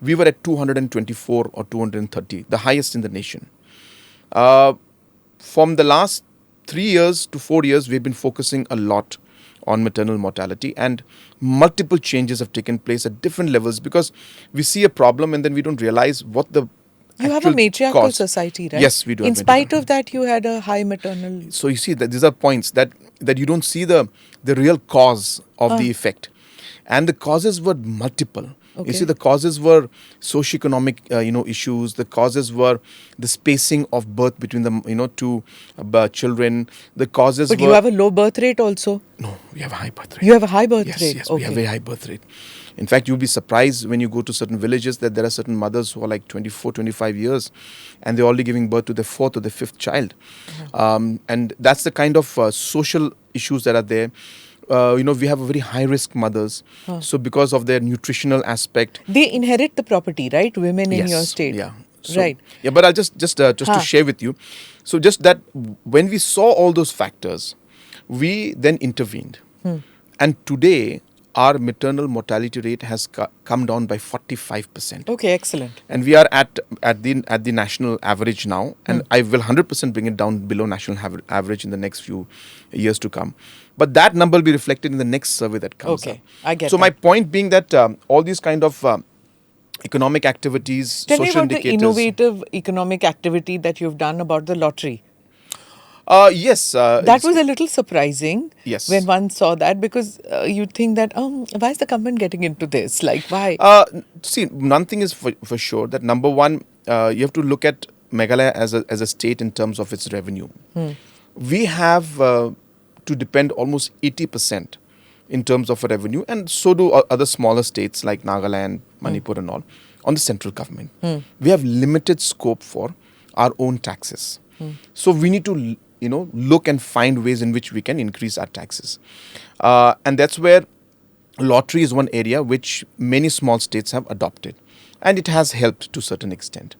We were at 224 or 230, the highest in the nation. From the last 3 years to 4 years, we've been focusing a lot on maternal mortality, and multiple changes have taken place at different levels because we see a problem and then we don't realize what the You have a actual matriarchal cause. society, right? Yes, we do. In have spite matriarchal. of that, you had a high maternal. So you see that these are points that you don't see the real cause of the effect, and the causes were multiple. You see, the causes were socioeconomic, issues. The causes were the spacing of birth between the, two children. The causes But were. you have a low birth rate also. No, we have a high birth rate. You have a high birth Yes, rate. yes, we have a very high birth rate. In fact, you'll be surprised when you go to certain villages that there are certain mothers who are like 24, 25 years and they're already giving birth to their fourth or their fifth child. And that's the kind of social issues that are there. We have a very high risk mothers. So because of their nutritional aspect. They inherit the property, right? Women in your state. Yeah. So, right. Yeah, but I'll just to share with you. So just that when we saw all those factors, we then intervened. And today, our maternal mortality rate has come down by 45%. Okay, excellent. And we are at the national average now, and I will 100% bring it down below national average in the next few years to come. But that number will be reflected in the next survey that comes up. I get So that. my point being that all these kind of economic activities, Tell me social about indicators. the innovative economic activity that you've done about the lottery. Yes. That was a little surprising. Yes. When one saw that, because you'd think that, why is the government getting into this? Like, why? See, one thing is for sure that number one, you have to look at Meghalaya as a state in terms of its revenue, we have to depend almost 80% in terms of revenue, and so do other smaller states like Nagaland, Manipur and all, on the central government. We have limited scope for our own taxes. So we need to, look and find ways in which we can increase our taxes. And that's where lottery is one area which many small states have adopted. And it has helped to a certain extent.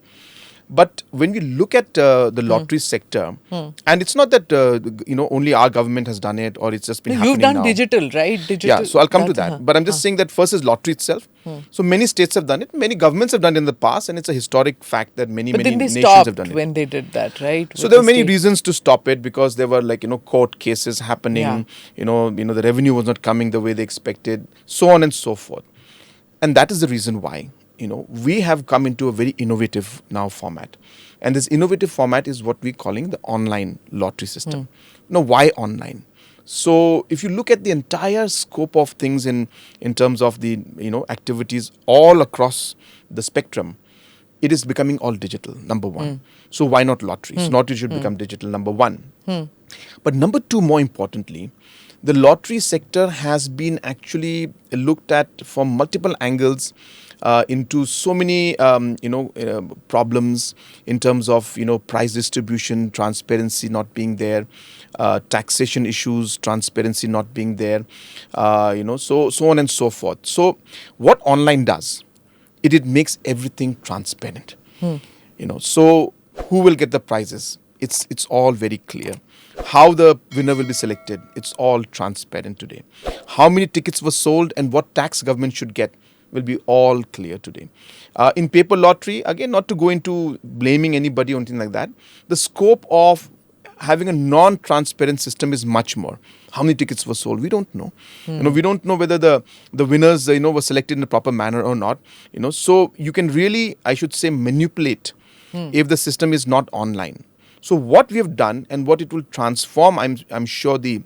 But when we look at the lottery sector, and it's not that only our government has done it or it's just been happening You've done now. digital, right? Digital. Yeah, so I'll come to that. But I'm just saying that first is lottery itself. So many states have done it, many governments have done it in the past, and it's a historic fact that many But then they nations have done stopped it. when they did that, right? So With there the were many state. reasons to stop it, because there were court cases happening. Yeah. The revenue was not coming the way they expected, so on and so forth. And that is the reason why we have come into a very innovative now format. And this innovative format is what we're calling the online lottery system. Now, why online? So if you look at the entire scope of things in terms of the activities all across the spectrum, it is becoming all digital, number one. So why not lotteries? Lottery should become digital, number one. But number two, more importantly, the lottery sector has been actually looked at from multiple angles, into so many problems in terms of price distribution, transparency not being there, taxation issues, transparency not being there, so on and so forth. So what online does, it makes everything transparent. So who will get the prizes? It's all very clear. How the winner will be selected, it's all transparent today. How many tickets were sold and what tax government should get will be all clear today. In paper lottery, again, not to go into blaming anybody or anything like that, the scope of having a non-transparent system is much more. How many tickets were sold? We don't know. We don't know whether the winners were selected in a proper manner or not. So you can really, I should say, manipulate if the system is not online. So what we have done and what it will transform, I'm sure the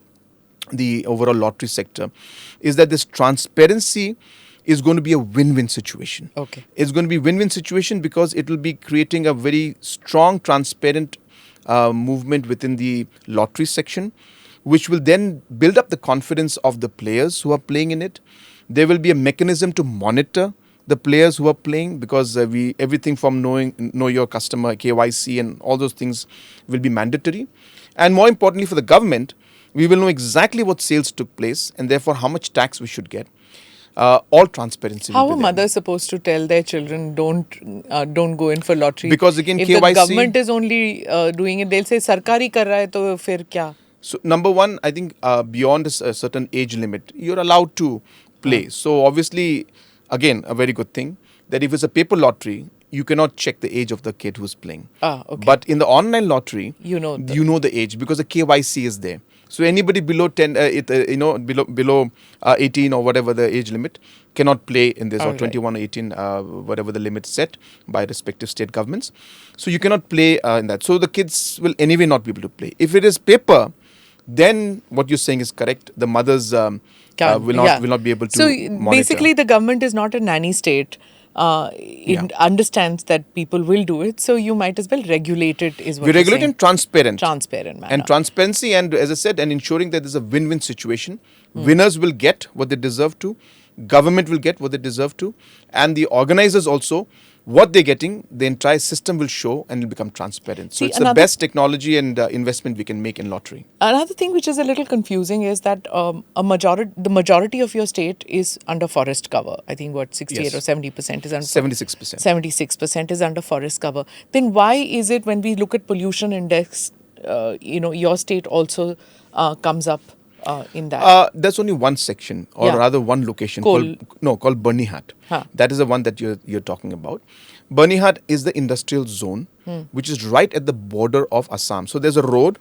overall lottery sector, is that this transparency is going to be a win-win situation. Okay. It's going to be a win-win situation because it will be creating a very strong, transparent movement within the lottery section, which will then build up the confidence of the players who are playing in it. There will be a mechanism to monitor the players who are playing, because everything from know your customer, KYC and all those things will be mandatory. And more importantly for the government, we will know exactly what sales took place and therefore how much tax we should get. All transparency. How are mothers supposed to tell their children don't go in for lottery? Because again, if KYC, the government is only doing it, they'll say sarkari kar raha hai, to fir kya? So number one, I think beyond a certain age limit, you're allowed to play. So obviously, again, a very good thing that if it's a paper lottery, you cannot check the age of the kid who's playing. Okay. But in the online lottery, you know the age because the KYC is there. So anybody below 10, below 18 or whatever the age limit cannot play in this, or 21 or 18, whatever the limit set by respective state governments. So you cannot play in that. So the kids will anyway not be able to play. If it is paper, then what you're saying is correct. The mothers will not be able to monitor. Basically, the government is not a nanny state. It understands that people will do it, so you might as well regulate it. We regulate in transparent manner. And transparency, and as I said, and ensuring that there's a win-win situation. Winners will get what they deserve to, government will get what they deserve to, and the organizers also, what they're getting, the entire system will show and will become transparent. So it's the best technology and investment we can make in lottery. Another thing which is a little confusing is that the majority of your state is under forest cover. I think 68 or 70% is under 76%. 76% is under forest cover. Then why is it when we look at pollution index, your state also comes up in that? There's only one section, or rather one location called Barnihat. That is the one that you're talking about. Barnihat is the industrial zone, which is right at the border of Assam. So there's a road.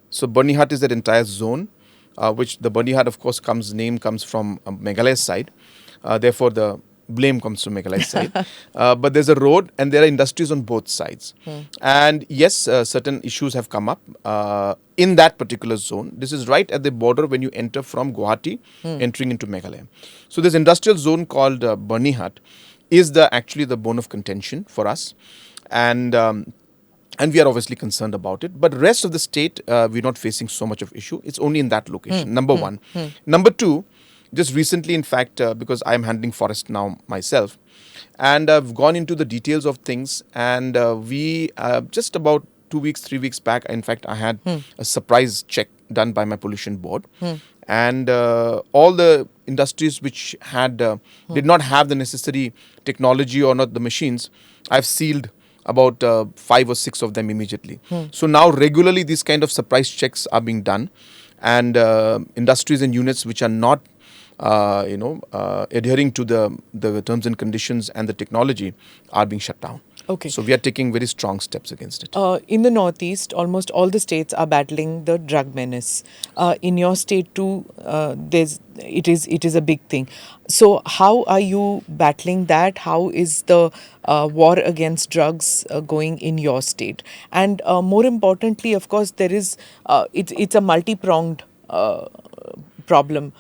So Barnihat is that entire zone, which the Barnihat, of course, name comes from Meghalaya side. Therefore, the blame comes from Meghalaya side. But there's a road and there are industries on both sides. And yes, certain issues have come up in that particular zone. This is right at the border when you enter from Guwahati, entering into Meghalaya. So this industrial zone called Barnihat is actually the bone of contention for us. And and we are obviously concerned about it. But rest of the state, we're not facing so much of issue. It's only in that location. Number one. Number two, just recently, in fact, because I'm handling forest now myself, and I've gone into the details of things, and we just about 2 weeks, 3 weeks back, in fact, I had a surprise check done by my pollution board, and all the industries which had did not have the necessary technology or not the machines, I've sealed about 5 or 6 of them immediately. So now regularly these kind of surprise checks are being done, and industries and units which are not adhering to the terms and conditions and the technology are being shut down. Okay. So we are taking very strong steps against it. In the Northeast, almost all the states are battling the drug menace. In your state too, it is a big thing. So how are you battling that? How is the war against drugs going in your state? And more importantly, of course, there is it's a multi-pronged problem.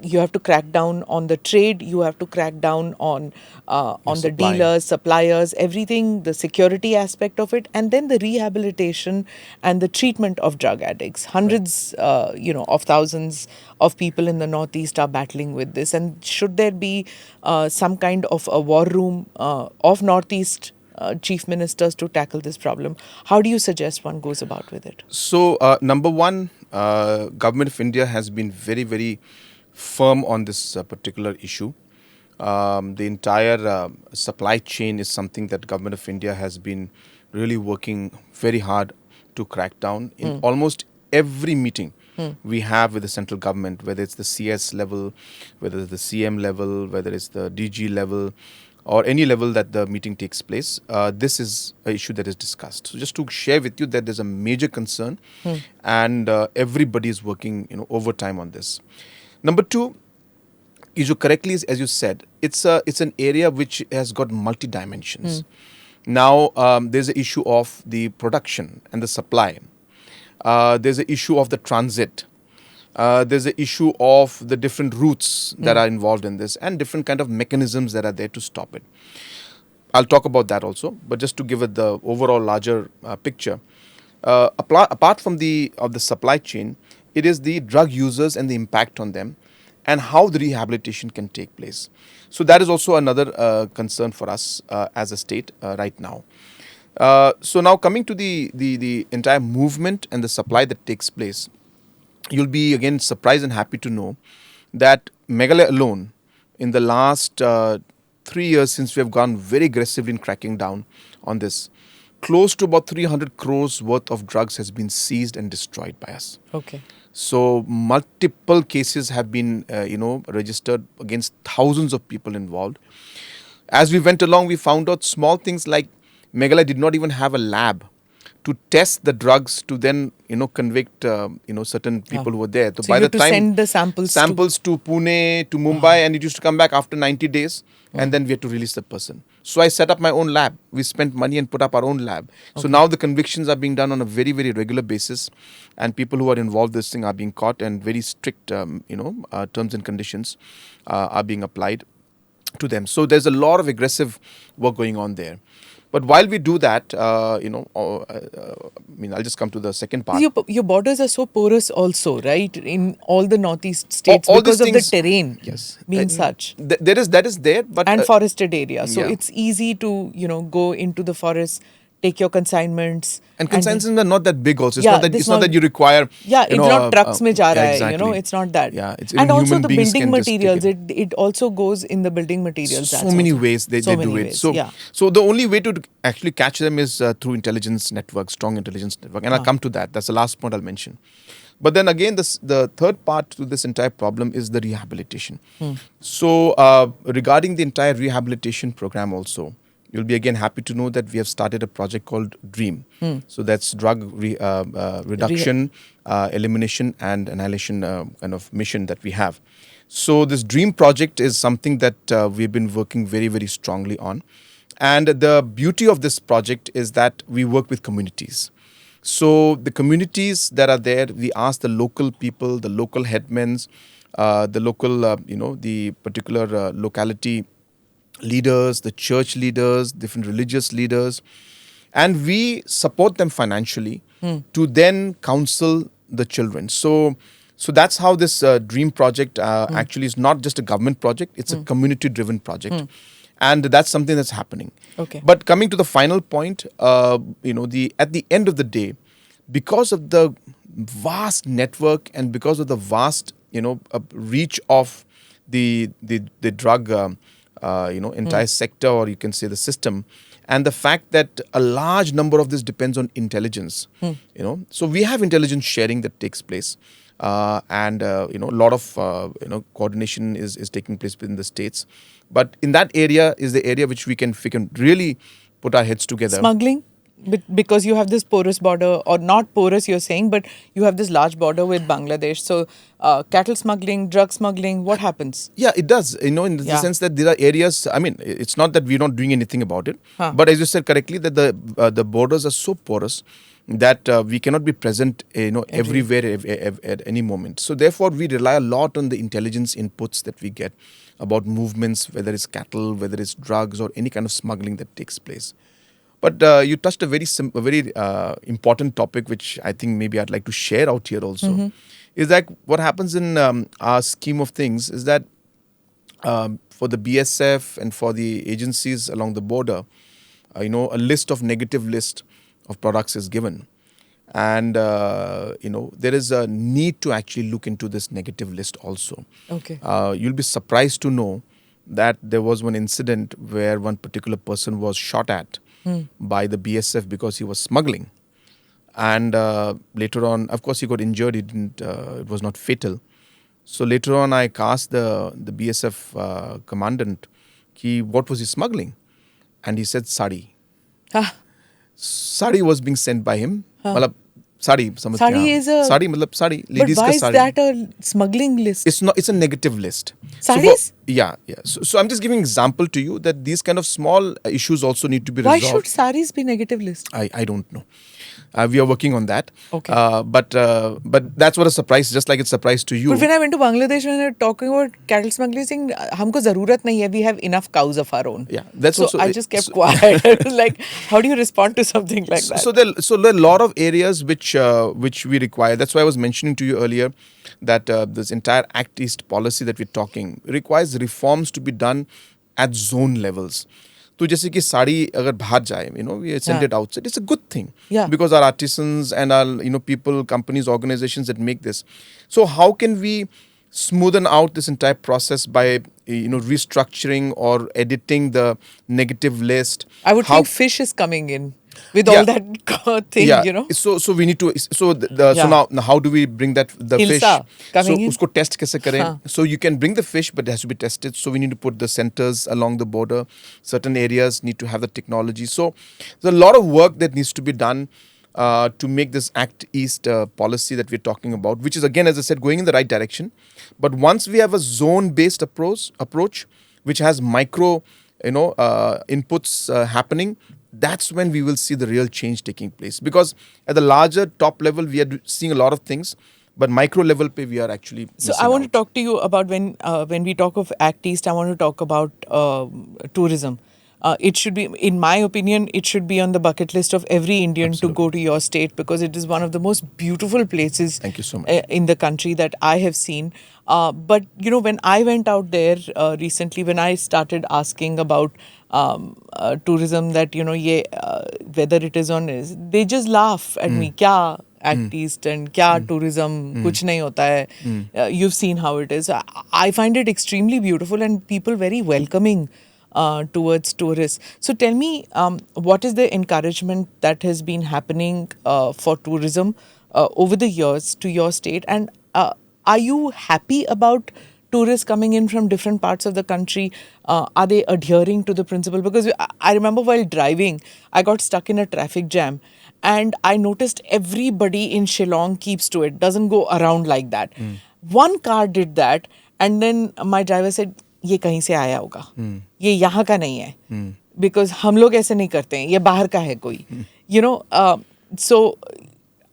You have to crack down on the trade. You have to crack down on the supply. dealers, suppliers, everything, the security aspect of it, and then the rehabilitation and the treatment of drug addicts. Hundreds, of thousands of people in the Northeast are battling with this. And should there be some kind of a war room of Northeast chief ministers to tackle this problem? How do you suggest one goes about with it? So number one, Government of India has been very, very firm on this particular issue. The entire supply chain is something that Government of India has been really working very hard to crack down. In almost every meeting we have with the central government, whether it's the CS level, whether it's the CM level, whether it's the DG level, or any level that the meeting takes place, this is an issue that is discussed. So just to share with you that there's a major concern, and everybody is working overtime on this. Number two, correctly, as you said, it's an area which has got multi dimensions. Now there's an issue of the production and the supply. There's an issue of the transit. There's an issue of the different routes that are involved in this, and different kind of mechanisms that are there to stop it. I'll talk about that also, but just to give it the overall larger picture, apart from the supply chain, it is the drug users and the impact on them, and how the rehabilitation can take place. So that is also another concern for us as a state right now. So now coming to the entire movement and the supply that takes place, you'll be again surprised and happy to know that Meghalaya alone, in the last 3 years since we have gone very aggressively in cracking down on this, close to about 300 crores worth of drugs has been seized and destroyed by us. Okay. So multiple cases have been, registered against thousands of people involved. As we went along, we found out small things like Meghalaya did not even have a lab to test the drugs to then, convict, certain people who were there. So by the time send the samples to Pune, to Mumbai, and it used to come back after 90 days, and then we had to release the person. So I set up my own lab. We spent money and put up our own lab. Okay. So now the convictions are being done on a very, very regular basis, and people who are involved in this thing are being caught, and very strict, terms and conditions are being applied to them. So there's a lot of aggressive work going on there. But while we do that, I'll just come to the second part. Your borders are so porous also, right? In all the Northeast states, all because of the terrain being such. That is there. And forested area. So it's easy to, go into the forest, take your consignments. And consignments are not that big also. It's not that you require... Yeah, it's not trucks mein ja raha hai, it's not that. Yeah, it's and also the building materials, it also goes in the building materials. So many ways they do it. So the only way to actually catch them is through intelligence network, strong intelligence network. And I'll come to that. That's the last point I'll mention. But then again, the third part to this entire problem is the rehabilitation. So regarding the entire rehabilitation program also, you'll be again happy to know that we have started a project called DREAM. So that's drug reduction, elimination and annihilation kind of mission that we have. So this DREAM project is something that we've been working very, very strongly on. And the beauty of this project is that we work with communities. So the communities that are there, we ask the local people, the local headmen, the local, the particular locality leaders, the church leaders, different religious leaders, and we support them financially to then counsel the children. So that's how this dream project actually is not just a government project, it's a community driven project. And that's something that's happening. Okay. But coming to the final point, at the end of the day, because of the vast network and because of the vast reach of the drug entire sector, or you can say the system, and the fact that a large number of this depends on intelligence, so we have intelligence sharing that takes place, and a lot of coordination is taking place within the states. But in that area is the area which we can really put our heads together. Smuggling? Because you have this porous border, or not porous you're saying, but you have this large border with Bangladesh. So cattle smuggling, drug smuggling, what happens? Yeah, it does. In the sense that there are areas, I mean, it's not that we're not doing anything about it. But as you said correctly, that the borders are so porous that we cannot be present everywhere at any moment. So therefore, we rely a lot on the intelligence inputs that we get about movements, whether it's cattle, whether it's drugs, or any kind of smuggling that takes place. But you touched a very important topic, which I think maybe I'd like to share out here also, is that what happens in our scheme of things is that for the BSF and for the agencies along the border, a negative list of products is given. And, there is a need to actually look into this negative list also. Okay. You'll be surprised to know that there was one incident where one particular person was shot at by the BSF because he was smuggling. And later on, of course, he got injured. It was not fatal. So later on, I asked the BSF commandant, what was he smuggling? And he said, sari. Sari was being sent by him. Sari is a... Sari, sari. Ladies but why ka is sari. that a smuggling list? It's not. It's a negative list. Saris? Yeah. So I'm just giving an example to you that these kind of small issues also need to be resolved. Why should saris be negative list? I don't know. We are working on that. Okay. But that's what a surprise, just like it's a surprise to you. But when I went to Bangladesh, when they were talking about cattle smuggling, saying, "Humko zarurat nahi hai, we have enough cows of our own." Yeah, that's so also. I just kept quiet. I was like, how do you respond to something like that? So there are a lot of areas which we require. That's why I was mentioning to you earlier that this entire Act East policy that we're talking requires reforms to be done at zone levels. तो जैसे कि साड़ी अगर बाहर जाए, we send it outside. It's a good thing, because our artisans and our people, companies, organizations that make this. So how can we smoothen out this entire process by restructuring or editing the negative list? I would think fish is coming in with all that thing, So we need to. So so now how do we bring the fish? Coming in. Usko test kaise kare? So you can bring the fish, but it has to be tested. So we need to put the centers along the border. Certain areas need to have the technology. So there's a lot of work that needs to be done to make this Act East policy that we're talking about, which is, again, as I said, going in the right direction. But once we have a zone-based approach, which has micro, inputs happening, that's when we will see the real change taking place. Because at the larger top level, we are seeing a lot of things, but micro level pe we are actually. So I want to talk to you about when we talk of Act East, I want to talk about tourism. It should be, in my opinion, it should be on the bucket list of every Indian to go to your state, because it is one of the most beautiful places. Thank you so much. In the country that I have seen. But, when I went out there recently, when I started asking about tourism, that, whether it is on, they just laugh at me. Kya Act East and kya tourism, kuch nahi hota hai. You've seen how it is. I find it extremely beautiful and people very welcoming towards tourists. So tell me, what is the encouragement that has been happening for tourism over the years to your state? And are you happy about tourists coming in from different parts of the country? Are they adhering to the principle? Because I remember while driving, I got stuck in a traffic jam. And I noticed everybody in Shillong keeps to it, doesn't go around like that. One car did that. And then my driver said, ये कहीं से आया होगा, ये यहाँ का नहीं है, because हम लोग ऐसे नहीं करते हैं, ये बाहर का है कोई, so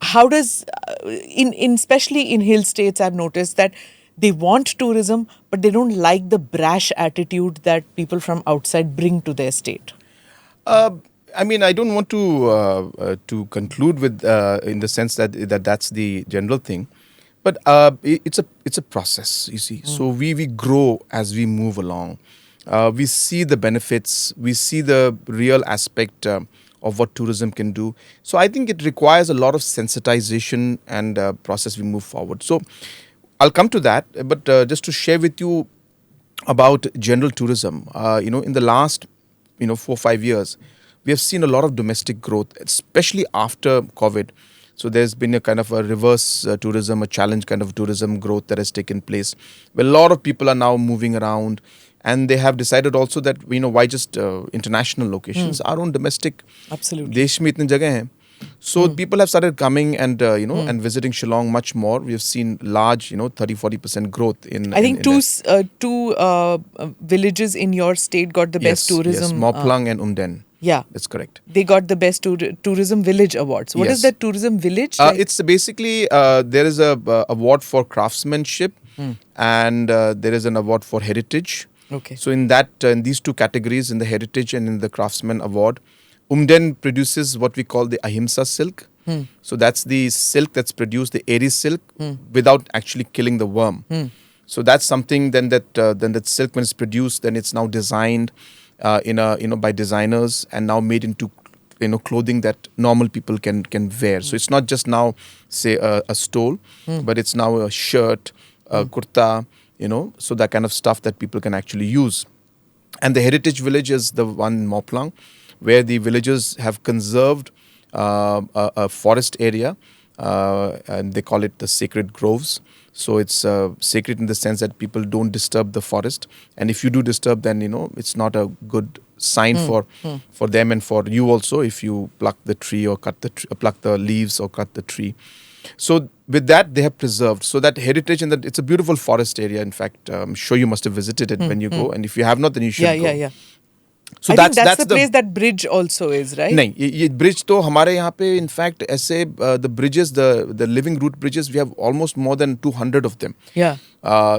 how does especially in hill states, I've noticed that they want tourism, but they don't like the brash attitude that people from outside bring to their state. I mean, I don't want to conclude with in the sense that that's the general thing, but it's a process. You see, so we grow as we move along. We see the benefits. We see the real aspect of what tourism can do. So I think it requires a lot of sensitization and process. We move forward. So I'll come to that, but just to share with you about general tourism. In the last 4 or 5 years, we have seen a lot of domestic growth, especially after COVID. So there's been a kind of a reverse tourism, a challenge kind of tourism growth that has taken place, where a lot of people are now moving around, and they have decided also that why just international locations, our own domestic Absolutely. देश में इतनी जगह हैं. So people have started coming and and visiting Shillong much more. We have seen large 30-40% growth in. I think in two villages in your state got the best tourism. Yes, Moplang and Umden. Yeah, That's correct. they got the best tourism village awards. What is Yes. that tourism village? It's basically there is a award for craftsmanship, and there is an award for heritage. Okay. So in these two categories, in the heritage and in the craftsman award, Umden produces what we call the Ahimsa silk. So that's the silk that's produced, the Aries silk, without actually killing the worm. So that's something. Then that silk, when it's produced, then it's now designed by designers and now made into clothing that normal people can wear. So it's not just now say a stole, but it's now a shirt, a kurta, so that kind of stuff that people can actually use. And the heritage village is the one in Moplang, where the villagers have conserved a forest area, and they call it the sacred groves. So it's sacred in the sense that people don't disturb the forest, and if you do disturb, then it's not a good sign for them and for you also if you pluck the tree or pluck the leaves or cut the tree. So with that, they have preserved. So that heritage, and that it's a beautiful forest area. In fact, I'm sure you must have visited it when you go, and if you have not, then you should go. Yeah. So I think that's the place that bridge also is, right? नहीं, ये bridge तो हमारे यहाँ पे in fact ऐसे the bridges, the living root bridges, we have almost more than 200 of them. Yeah.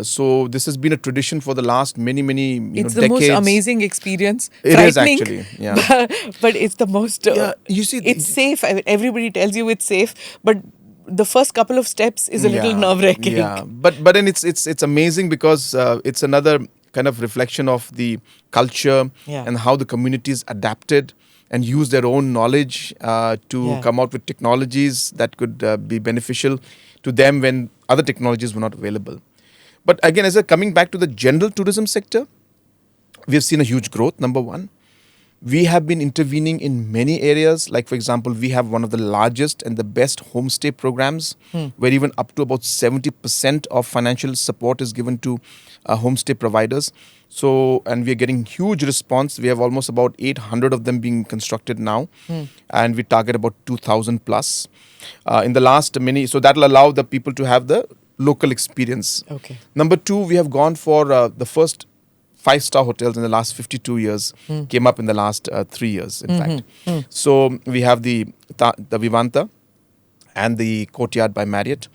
So this has been a tradition for the last many It's decades. the most amazing experience. It is Frightening, actually, yeah. but it's the most. You see, it's safe. I mean, everybody tells you it's safe, but the first couple of steps is a little nerve-wracking. Yeah, but then it's amazing because it's another kind of reflection of the culture and how the communities adapted and used their own knowledge to come out with technologies that could be beneficial to them when other technologies were not available. But again, coming back to the general tourism sector, we have seen a huge growth, number one. We have been intervening in many areas. Like, for example, we have one of the largest and the best homestay programs, where even up to about 70% of financial support is given to homestay providers. So, and we are getting huge response. We have almost about 800 of them being constructed now, and we target about 2,000 plus. In the last so that will allow the people to have the local experience. Okay. Number two, we have gone for the first 5-star hotels in the last 52 years, came up in the last 3 years, in fact. So we have the Vivanta and the Courtyard by Marriott,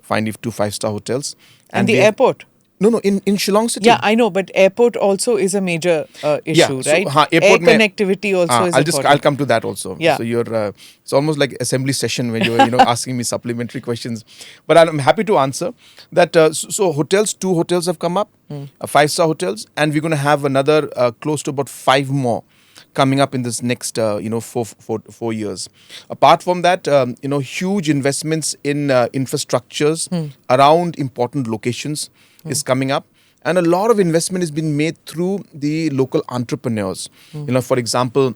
finally 2 5-star hotels. And the airport. No, in Shillong City. Yeah, I know, but airport also is a major issue, so, right? Airport Air connectivity also is important. I'll come to that also. Yeah. So it's almost like assembly session when you're asking me supplementary questions, but I'm happy to answer that. So hotels, 2 hotels have come up, 5-star hotels, and we're going to have another close to about 5 more coming up in this next 4 years. Apart from that, huge investments in infrastructures around important locations is coming up, and a lot of investment is being made through the local entrepreneurs. For example,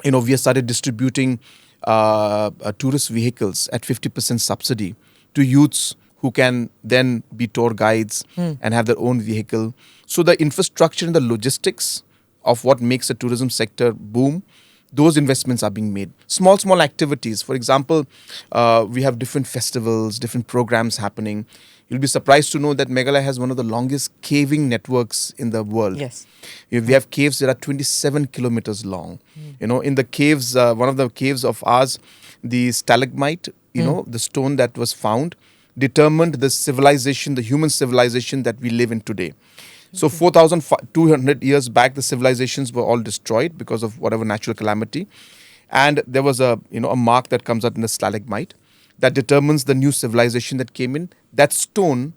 we have started distributing tourist vehicles at 50% subsidy to youths who can then be tour guides and have their own vehicle. So the infrastructure and the logistics of what makes the tourism sector boom, those investments are being made. Small activities. For example, we have different festivals, different programs happening. You'll be surprised to know that Meghalaya has one of the longest caving networks in the world. Yes. We have caves that are 27 kilometers long. In the caves, one of the caves of ours, the stalagmite, the stone that was found, determined the civilization, the human civilization that we live in today. So 4,200 years back, the civilizations were all destroyed because of whatever natural calamity. And there was a mark that comes out in the stalagmite that determines the new civilization that came in. That stone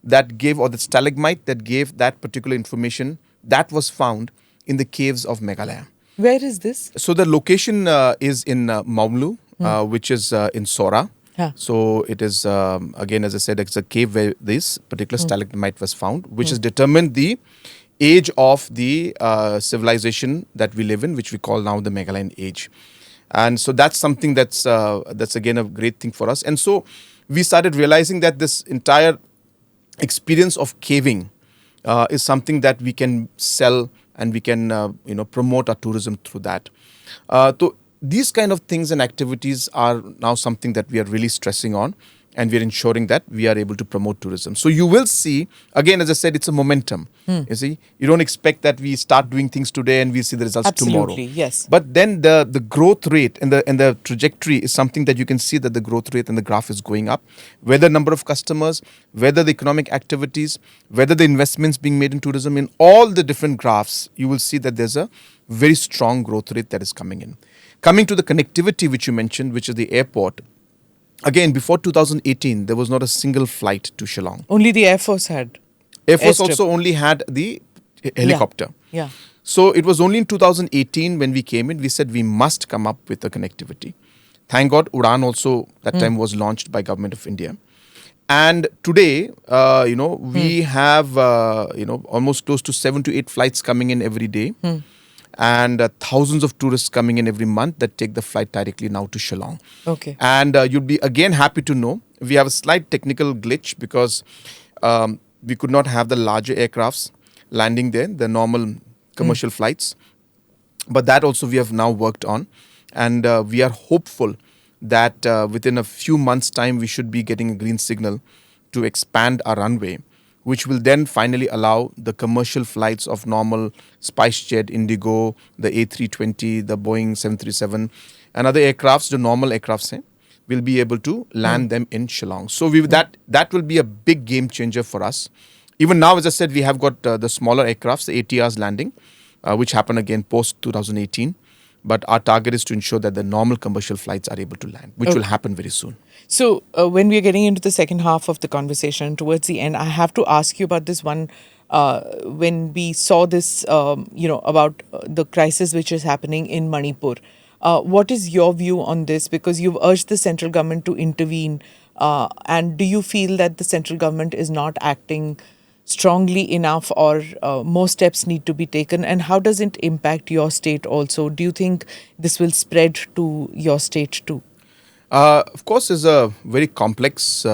that gave, or the stalagmite that gave that particular information, that was found in the caves of Meghalaya. Where is this? So the location is in Maumlu, which is in Sora. Huh. So it is, again, as I said, it's a cave where this particular stalagmite was found, which has determined the age of the civilization that we live in, which we call now the Meghalayan age. And so that's something that's again a great thing for us. And so we started realizing that this entire experience of caving is something that we can sell, and we can promote our tourism through that. So these kind of things and activities are now something that we are really stressing on, and we are ensuring that we are able to promote tourism. So you will see, again, as I said, it's a momentum. You see, you don't expect that we start doing things today and we see the results tomorrow. Absolutely, yes. But then the growth rate and the trajectory is something that you can see that the growth rate and the graph is going up. Whether number of customers, whether the economic activities, whether the investments being made in tourism, in all the different graphs, you will see that there's a very strong growth rate that is coming in. Coming to the connectivity which you mentioned, which is the airport. Again, before 2018, there was not a single flight to Shillong. Only the Air Force had. Air Force Airstrip. also only had the helicopter. Yeah. So it was only in 2018 when we came in, we said we must come up with a connectivity. Thank God, Udan also that time was launched by Government of India. And today, we have, almost close to 7 to 8 flights coming in every day. And thousands of tourists coming in every month that take the flight directly now to Shillong. Okay. And you'd be again happy to know we have a slight technical glitch because we could not have the larger aircrafts landing there, the normal commercial flights. But that also we have now worked on. And we are hopeful that within a few months' time, we should be getting a green signal to expand our runway, which will then finally allow the commercial flights of normal SpiceJet, Indigo, the A320, the Boeing 737, and other aircrafts, the normal aircrafts, will be able to land them in Shillong. So that will be a big game changer for us. Even now, as I said, we have got the smaller aircrafts, the ATRs landing, which happen again post 2018. But our target is to ensure that the normal commercial flights are able to land, which will happen very soon. So when we are getting into the second half of the conversation, towards the end, I have to ask you about this one. When we saw this, about the crisis which is happening in Manipur, what is your view on this? Because you've urged the central government to intervene. And do you feel that the central government is not acting strongly enough, or more steps need to be taken? And how does it impact your state also? Do you think this will spread to your state too? Of course, it's a very complex,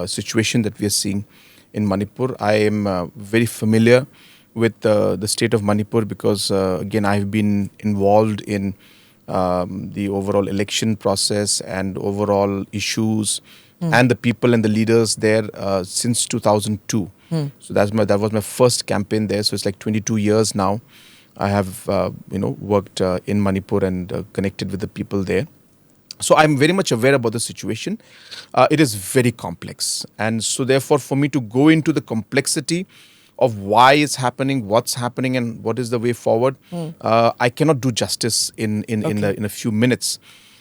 situation that we are seeing in Manipur. I am very familiar with the state of Manipur because, again, I've been involved in the overall election process and overall issues and the people and the leaders there since 2002. So that was my first campaign there. So it's like 22 years now. I have worked in Manipur and connected with the people there. So I'm very much aware about the situation. It is very complex. And so therefore, for me to go into the complexity of why it's happening, what's happening, and what is the way forward, I cannot do justice in a few minutes.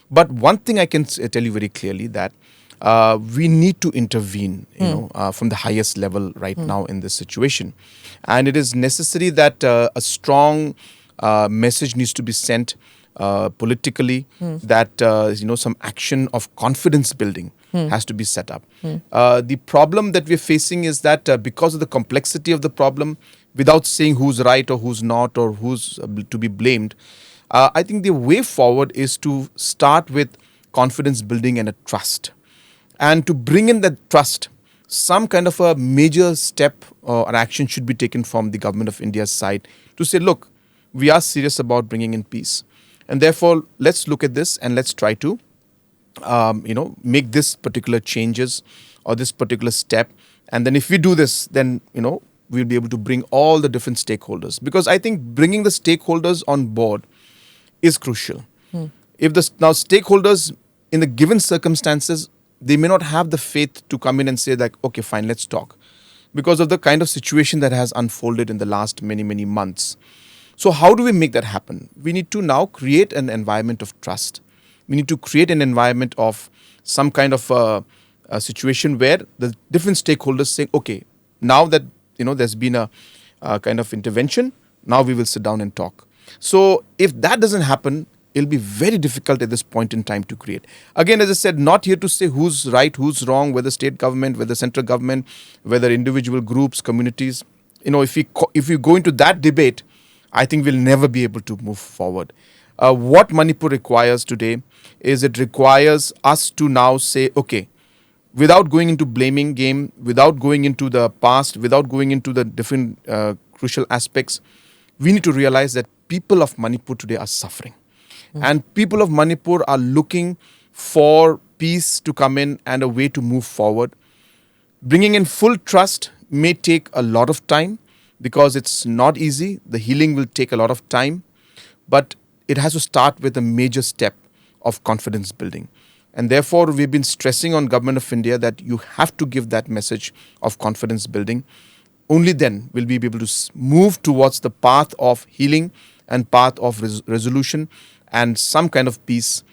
But one thing I can tell you very clearly that we need to intervene, from the highest level right now in this situation. And it is necessary that a strong message needs to be sent politically, that some action of confidence building has to be set up. The problem that we're facing is that because of the complexity of the problem, without saying who's right or who's not or who's to be blamed, I think the way forward is to start with confidence building and a trust. And to bring in that trust, some kind of a major step or action should be taken from the Government of India's side to say, look, we are serious about bringing in peace. And therefore, let's look at this and let's try to, make this particular changes or this particular step. And then if we do this, then, we'll be able to bring all the different stakeholders. Because I think bringing the stakeholders on board is crucial. If now stakeholders in the given circumstances, they may not have the faith to come in and say like, okay, fine, let's talk. because of the kind of situation that has unfolded in the last many, many months. So how do we make that happen? We need to now create an environment of trust. We need to create an environment of some kind of a situation where the different stakeholders say, okay, now that there's been a kind of intervention, now we will sit down and talk. So if that doesn't happen, it'll be very difficult at this point in time to create. Again, as I said, not here to say who's right, who's wrong, whether state government, whether central government, whether individual groups, communities. If we go into that debate, I think we'll never be able to move forward. What Manipur requires today is it requires us to now say, okay, without going into blaming game, without going into the past, without going into the different crucial aspects, we need to realize that people of Manipur today are suffering. And people of Manipur are looking for peace to come in and a way to move forward. Bringing in full trust may take a lot of time because it's not easy. The healing will take a lot of time, but it has to start with a major step of confidence building. And therefore, we've been stressing on Government of India that you have to give that message of confidence building. Only then will we be able to move towards the path of healing and path of resolution and some kind of peace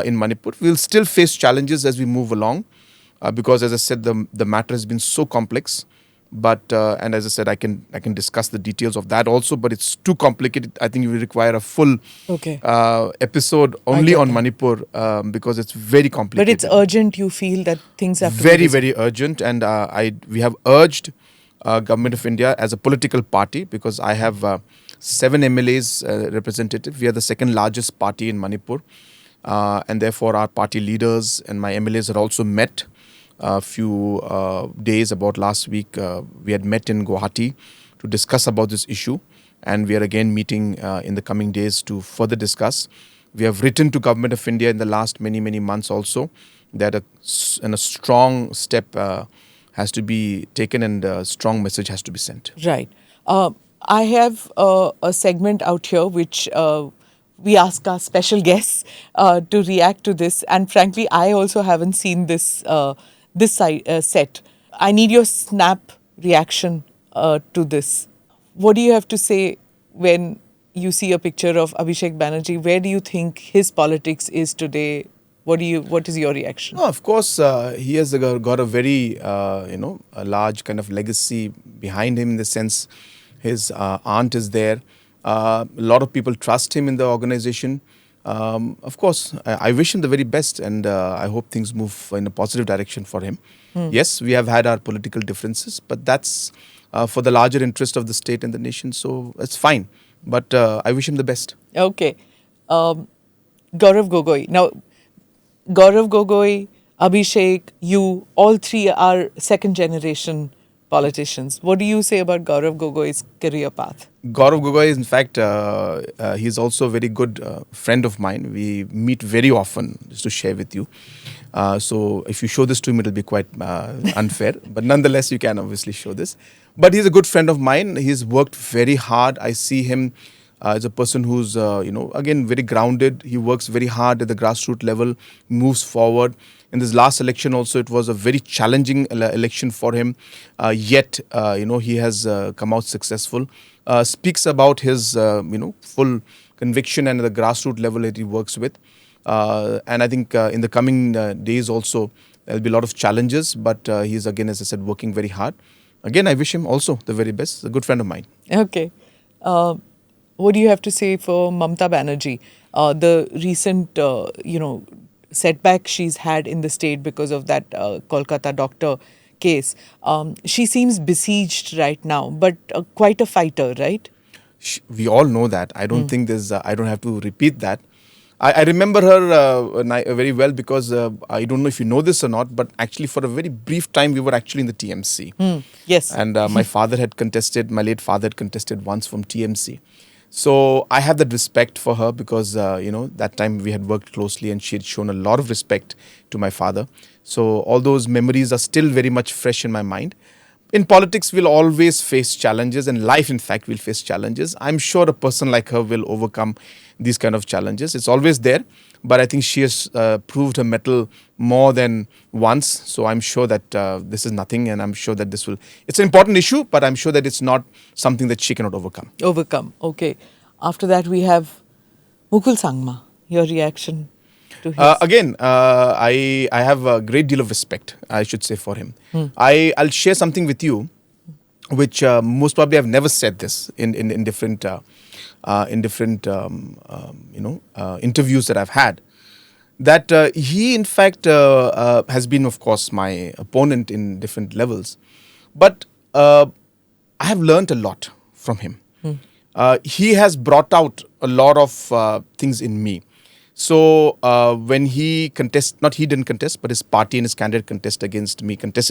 in Manipur. We'll still face challenges as we move along because, as I said, the matter has been so complex. But and as I said, I can discuss the details of that also, but it's too complicated. I think we require a full episode only on Manipur because it's very complicated. But it's urgent. You feel that things have to be very urgent, and we have urged Government of India as a political party, because I have 7 MLAs representative. We are the second largest party in Manipur, and therefore our party leaders and my MLAs are also met. A few days about last week, we had met in Guwahati to discuss about this issue, and we are again meeting in the coming days to further discuss. We have written to Government of India in the last many months also that a strong step has to be taken and a strong message has to be sent. Right. I have a segment out here which we ask our special guests to react to this, and frankly, I also haven't seen this set. I need your snap reaction to this. What do you have to say when you see a picture of Abhishek Banerjee? Where do you think his politics is today? What is your reaction? No, of course, he has got a very a large kind of legacy behind him, in the sense his aunt is there. A lot of people trust him in the organization. Of course, I wish him the very best, and I hope things move in a positive direction for him. Yes, we have had our political differences, but that's for the larger interest of the state and the nation, so it's fine. But I wish him the best. Okay. Gaurav Gogoi. Now, Gaurav Gogoi, Abhishek, you, all three are second generation politicians. What do you say about Gaurav Gogoi's career path? Gaurav Gogoi is, in fact, he's also a very good friend of mine. We meet very often, just to share with you. So if you show this to him, it'll be quite unfair. But nonetheless, you can obviously show this. But he's a good friend of mine. He's worked very hard. I see him as a person who's, again, very grounded. He works very hard at the grassroots level, moves forward. In this last election also, it was a very challenging election for him. Yet, he has come out successful. Speaks about his, full conviction and the grassroots level that he works with. And I think in the coming days also, there'll be a lot of challenges. But he's, again, as I said, working very hard. Again, I wish him also the very best. He's a good friend of mine. Okay. What do you have to say for Mamata Banerjee? The recent, setback she's had in the state because of that Kolkata doctor case. She seems besieged right now, but quite a fighter, right? We all know that. I don't think I don't have to repeat that. I remember her very well because I don't know if you know this or not, but actually for a very brief time we were actually in the TMC. Yes. And my late father had contested once from TMC. So I have that respect for her because, that time we had worked closely and she had shown a lot of respect to my father. So all those memories are still very much fresh in my mind. in politics we'll always face challenges, and life in fact will face challenges. I'm sure a person like her will overcome these kind of challenges. It's always there, but I think she has proved her mettle more than once. So I'm sure that this is nothing, and I'm sure that this will, it's an important issue, but I'm sure that it's not something that she cannot overcome. Overcome. Okay. After that, we have Mukul Sangma. Your reaction to his? Again, I have a great deal of respect, I should say, for him. I'll share something with you, which most probably I've never said this in different interviews that I've had. That he in fact has been, of course, my opponent in different levels, but I have learnt a lot from him. He has brought out a lot of things in me. So when he not he didn't contest, but his party and his candidate contested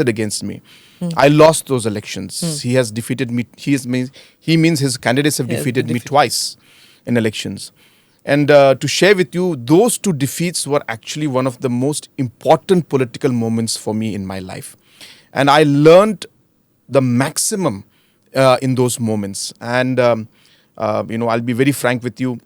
against me. I lost those elections. He has defeated me. He means his candidates have defeated me twice in elections. And to share with you, those two defeats were actually one of the most important political moments for me in my life. And I learned the maximum in those moments. And, I'll be very frank with you.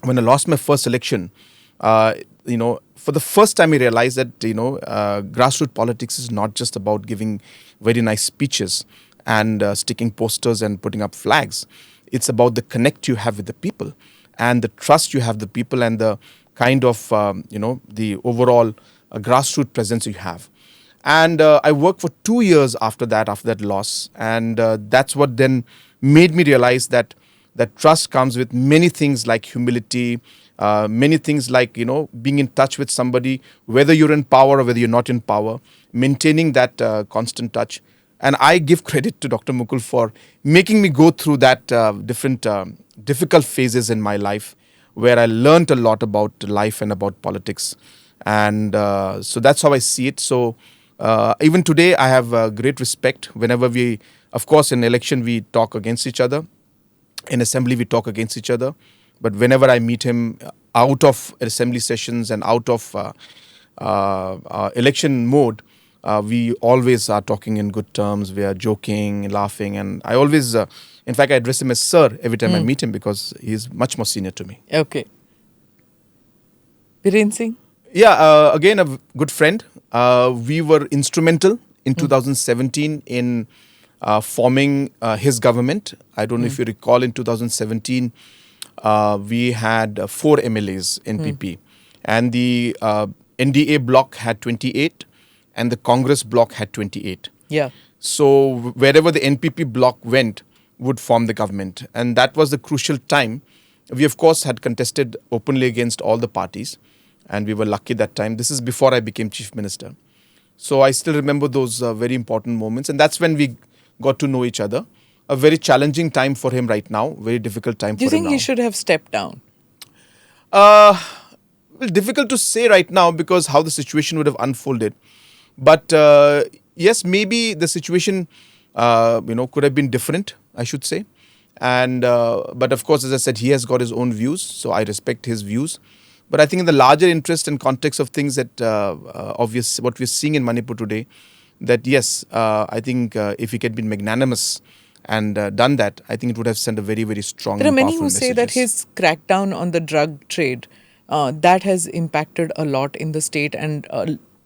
When I lost my first election, for the first time I realized that, grassroots politics is not just about giving very nice speeches and sticking posters and putting up flags. It's about the connect you have with the people and the trust you have the people and the kind of, the overall grassroots presence you have. And I worked for 2 years after that loss. And that's what then made me realize that trust comes with many things like humility, many things like, being in touch with somebody, whether you're in power or whether you're not in power, maintaining that constant touch. And I give credit to Dr. Mukul for making me go through that different difficult phases in my life where I learned a lot about life and about politics. And so that's how I see it. So even today, I have great respect. Whenever we, of course, in election, we talk against each other. In assembly, we talk against each other. But whenever I meet him out of assembly sessions and out of election mode, we always are talking in good terms. We are joking, laughing. And I always, in fact, I address him as sir every time I meet him because he's much more senior to me. Okay. Biren Singh? Yeah, again, a good friend. We were instrumental in 2017 in forming his government. I don't know if you recall, in 2017, we had 4 MLAs, NPP. And the NDA bloc had 28 and the Congress bloc had 28. Yeah. So wherever the NPP bloc went would form the government. And that was the crucial time. We, of course, had contested openly against all the parties. And we were lucky that time. This is before I became Chief Minister. So I still remember those very important moments. And that's when we got to know each other. A very challenging time for him right now. Very difficult time for him now. Do you think he should have stepped down? Well, difficult to say right now because how the situation would have unfolded. But yes, maybe the situation, could have been different, I should say. And but of course, as I said, he has got his own views. So I respect his views. But I think in the larger interest and context of things that obvious what we're seeing in Manipur today, that yes, I think if he had been magnanimous and done that, I think it would have sent a very, very strong. There are many who say that his crackdown on the drug trade, that has impacted a lot in the state, and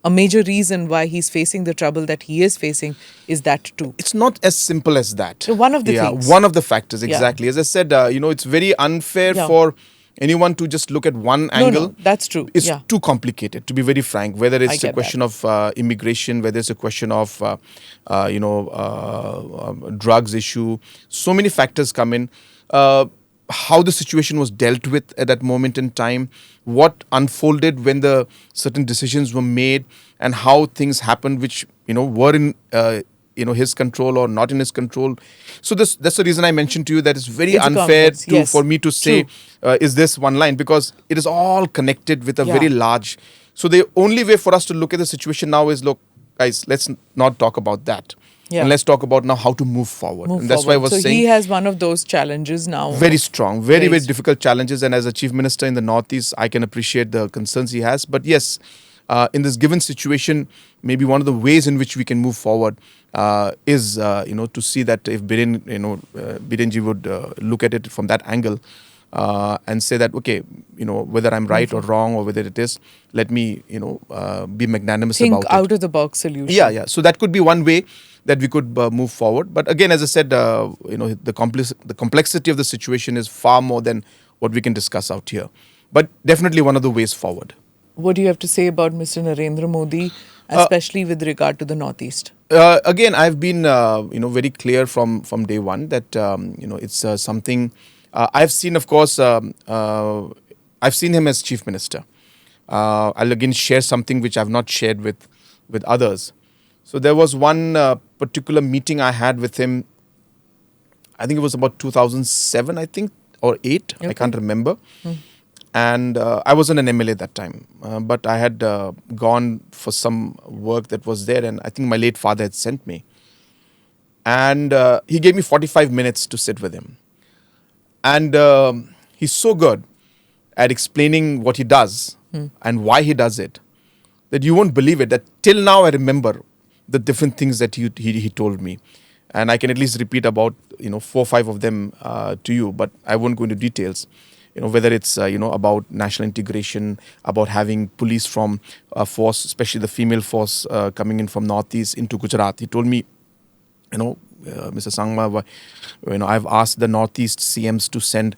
a major reason why he's facing the trouble that he is facing is that too. It's not as simple as that. One of the things. One of the factors, exactly. As I said, it's very unfair for anyone to just look at one angle. No, that's true. It's too complicated, to be very frank. Whether it's a question of immigration, whether it's a question of, drugs issue. So many factors come in. How the situation was dealt with at that moment in time, what unfolded when the certain decisions were made, and how things happened, which were in his control or not in his control. So that's the reason I mentioned to you that it's very unfair for me to say is this one line, because it is all connected with a very large. So the only way for us to look at the situation now is, look, guys, let's not talk about that. And let's talk about now how to move forward. And that's why I was saying. So he has one of those challenges now. Very strong, very difficult challenges. And as a Chief Minister in the Northeast, I can appreciate the concerns he has. But yes, in this given situation, maybe one of the ways in which we can move forward is, to see that if Birenji would look at it from that angle and say that, okay, whether I'm right or wrong or whether it is, let me, be magnanimous Think about it. out of the box solution. Yeah. So that could be one way that we could move forward. But again, as I said, the complexity of the situation is far more than what we can discuss out here. But definitely one of the ways forward. What do you have to say about Mr. Narendra Modi, especially with regard to the Northeast? Again, I've been very clear from day one that it's something I've seen. Of course, I've seen him as Chief Minister. I'll again share something which I've not shared with others. So there was one particular meeting I had with him. I think it was about 2007, I think, or 8. Okay. I can't remember. And I wasn't an MLA that time, but I had gone for some work that was there, and I think my late father had sent me. And he gave me 45 minutes to sit with him. And he's so good at explaining what he does and why he does it that you won't believe it, that till now I remember the different things that he told me. And I can at least repeat about 4 or 5 of them to you, but I won't go into details. Whether it's about national integration, about having police from force, especially the female force coming in from Northeast into Gujarat. He told me, Mr. Sangma, I've asked the Northeast CMs to send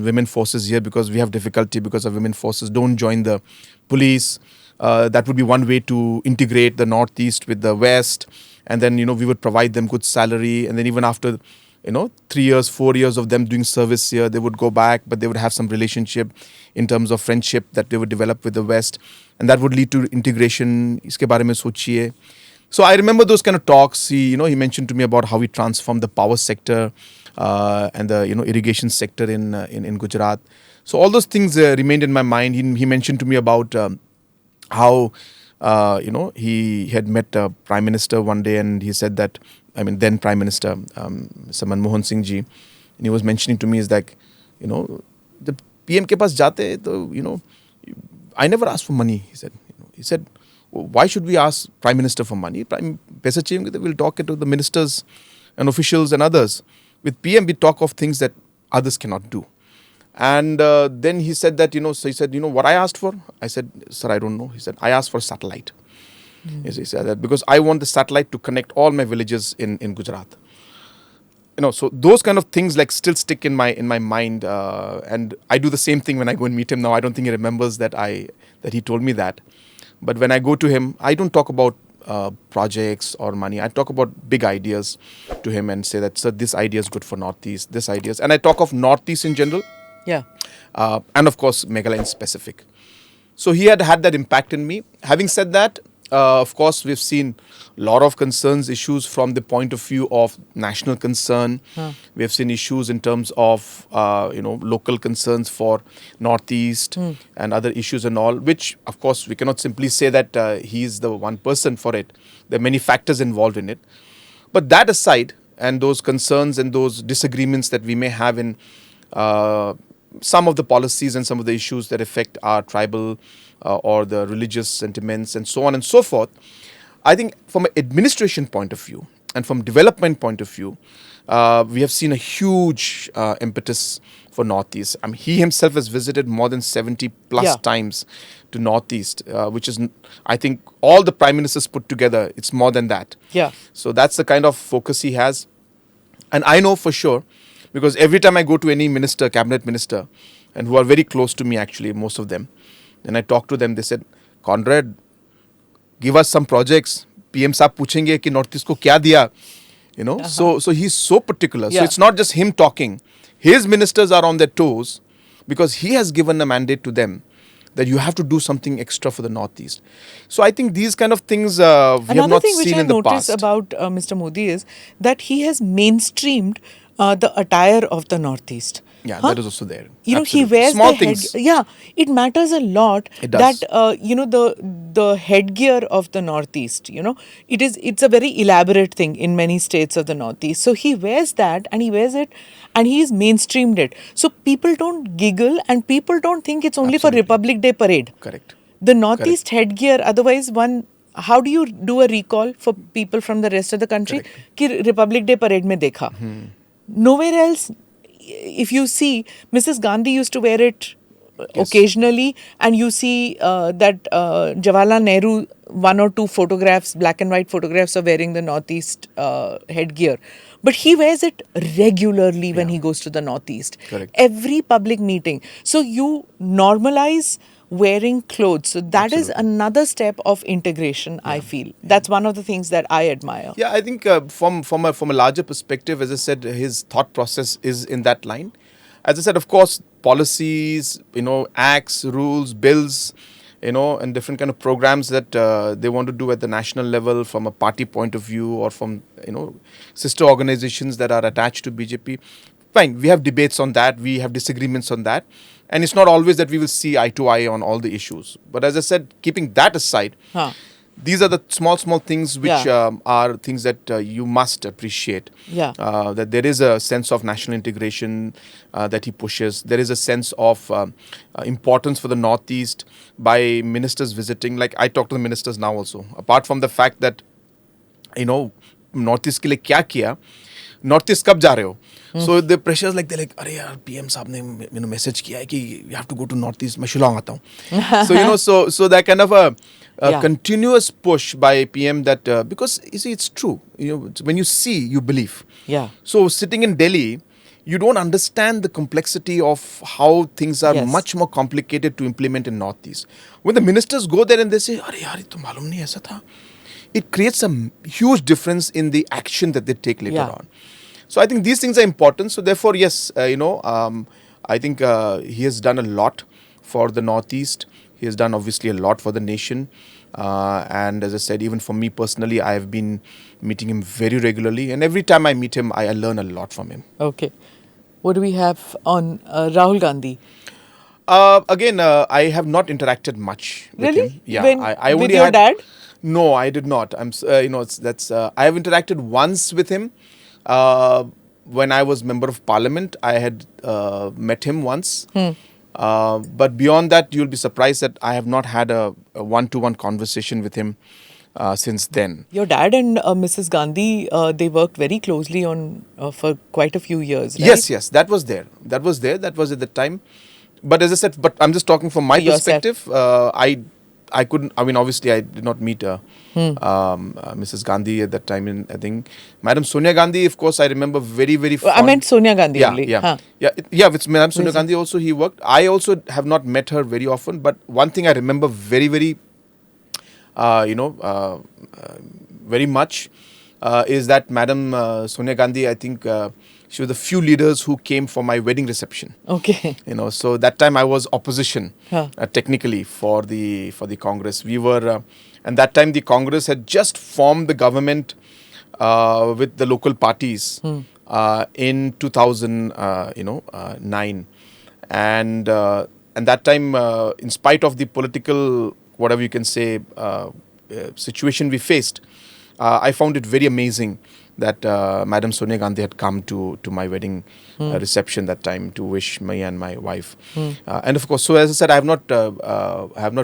women forces here because we have difficulty because of women forces. Don't join the police. That would be one way to integrate the Northeast with the West. And then, we would provide them good salary. And then even after 3 years, 4 years of them doing service here, they would go back, but they would have some relationship in terms of friendship that they would develop with the West. And that would lead to integration. Iske baare mein sochiye. So I remember those kind of talks. He mentioned to me about how he transformed the power sector and the, irrigation sector in Gujarat. So all those things remained in my mind. He mentioned to me about how, he had met a Prime Minister one day, and he said that, then Prime Minister, Mr. Manmohan Singh ji, and he was mentioning to me is like, the PM ke paas jate, to, I never asked for money, he said. He said, why should we ask Prime Minister for money? Paisa chahiye, we'll talk to the ministers and officials and others. With PM, we talk of things that others cannot do. And then he said that, so he said, what I asked for? I said, sir, I don't know. He said, I asked for a satellite. He said that because I want the satellite to connect all my villages in Gujarat. So those kind of things like still stick in my mind. And I do the same thing when I go and meet him now. I don't think he remembers that he told me that. But when I go to him, I don't talk about projects or money. I talk about big ideas to him and say that, sir, this idea is good for Northeast, this ideas. And I talk of Northeast in general. Yeah. And of course, Meghalaya in specific. So he had that impact in me. Having said that, of course, we've seen a lot of concerns, issues from the point of view of national concern. We have seen issues in terms of, local concerns for Northeast and other issues and all, which, of course, we cannot simply say that he's the one person for it. There are many factors involved in it. But that aside, and those concerns and those disagreements that we may have in some of the policies and some of the issues that affect our tribal or the religious sentiments and so on and so forth, I think from an administration point of view and from development point of view, we have seen a huge impetus for Northeast. He himself has visited more than 70 plus times to Northeast, which is, I think, all the prime ministers put together, it's more than that. Yeah. So that's the kind of focus he has. And I know for sure, because every time I go to any minister, cabinet minister, and who are very close to me actually, most of them, and I talk to them, they said, Conrad, give us some projects. PM साहब पूछेंगे कि Northeast को क्या दिया, so he's so particular. So it's not just him talking. His ministers are on their toes because he has given a mandate to them that you have to do something extra for the Northeast. So I think these kind of things we have not seen in the past. Another thing which I noticed about Mr. Modi is that he has mainstreamed the attire of the Northeast. Yeah, that is also there. He wears small the things. It matters a lot. It does. That the headgear of the Northeast. It's a very elaborate thing in many states of the Northeast. So he wears that, and he wears it, and he's mainstreamed it. So people don't giggle, and people don't think it's only for Republic Day parade. Correct. the Northeast headgear, otherwise how do you do a recall for people from the rest of the country? Correct. कि Republic Day parade में देखा. Nowhere else, if you see, Mrs. Gandhi used to wear it Yes. occasionally, and you see that Jawaharlal Nehru, one or two photographs, black and white photographs of wearing the Northeast headgear. But he wears it regularly when he goes to the Northeast. Correct. Every public meeting. So you normalize wearing clothes. So that is another step of integration, I feel. That's one of the things that I admire. Yeah, I think from a larger perspective, as I said, his thought process is in that line. As I said, of course, policies, acts, rules, bills, and different kind of programs that they want to do at the national level from a party point of view or from, sister organizations that are attached to BJP. Fine, we have debates on that, we have disagreements on that. And it's not always that we will see eye to eye on all the issues. But as I said, keeping that aside, these are the small things which are things that you must appreciate. Yeah. That there is a sense of national integration that he pushes. There is a sense of importance for the Northeast by ministers visiting. Like I talk to the ministers now also. Apart from the fact that, Northeast के लिए क्या किया, Northeast कब जा रहे हो? So the pressure is like, they're like, अरे यार PM साहब ने message किया है कि you have to go to Northeast, मैं शिलांग आता हूँ. So that kind of a continuous push by PM that because you see it's true, when you see you believe. Yeah. So sitting in Delhi, you don't understand the complexity of how things are much more complicated to implement in Northeast. When the ministers go there and they say, अरे यार ये तो मालूम नहीं ऐसा था, it creates a huge difference in the action that they take later on. So I think these things are important. So therefore, yes, I think he has done a lot for the Northeast. He has done obviously a lot for the nation. And as I said, even for me personally, I have been meeting him very regularly. And every time I meet him, I learn a lot from him. Okay. What do we have on Rahul Gandhi? Again, I have not interacted much with him. Yeah, I only with your dad? No, I did not. I have interacted once with him. When I was member of parliament, I had met him once. But beyond that, you'll be surprised that I have not had a one-to-one conversation with him since then. Your dad and Mrs. Gandhi, they worked very closely on for quite a few years, right? Yes, that was there. That was at the time. But as I said, I'm just talking from my perspective. I couldn't, obviously I did not meet Mrs. Gandhi at that time. I think Madam Sonia Gandhi, of course, I remember very, very fond. I meant Sonia Gandhi only. With Madam Sonia Gandhi also he worked. I also have not met her very often, but one thing I remember very, very, very much is that Madam Sonia Gandhi, I think she was the few leaders who came for my wedding reception. Okay. So that time I was opposition technically for the Congress. We were, and that time the Congress had just formed the government with the local parties in 2009, and that time, in spite of the political, whatever you can say, situation we faced, I found it very amazing that Madam Sonia Gandhi had come to my wedding reception that time to wish me and my wife. And of course, so as I said, I have not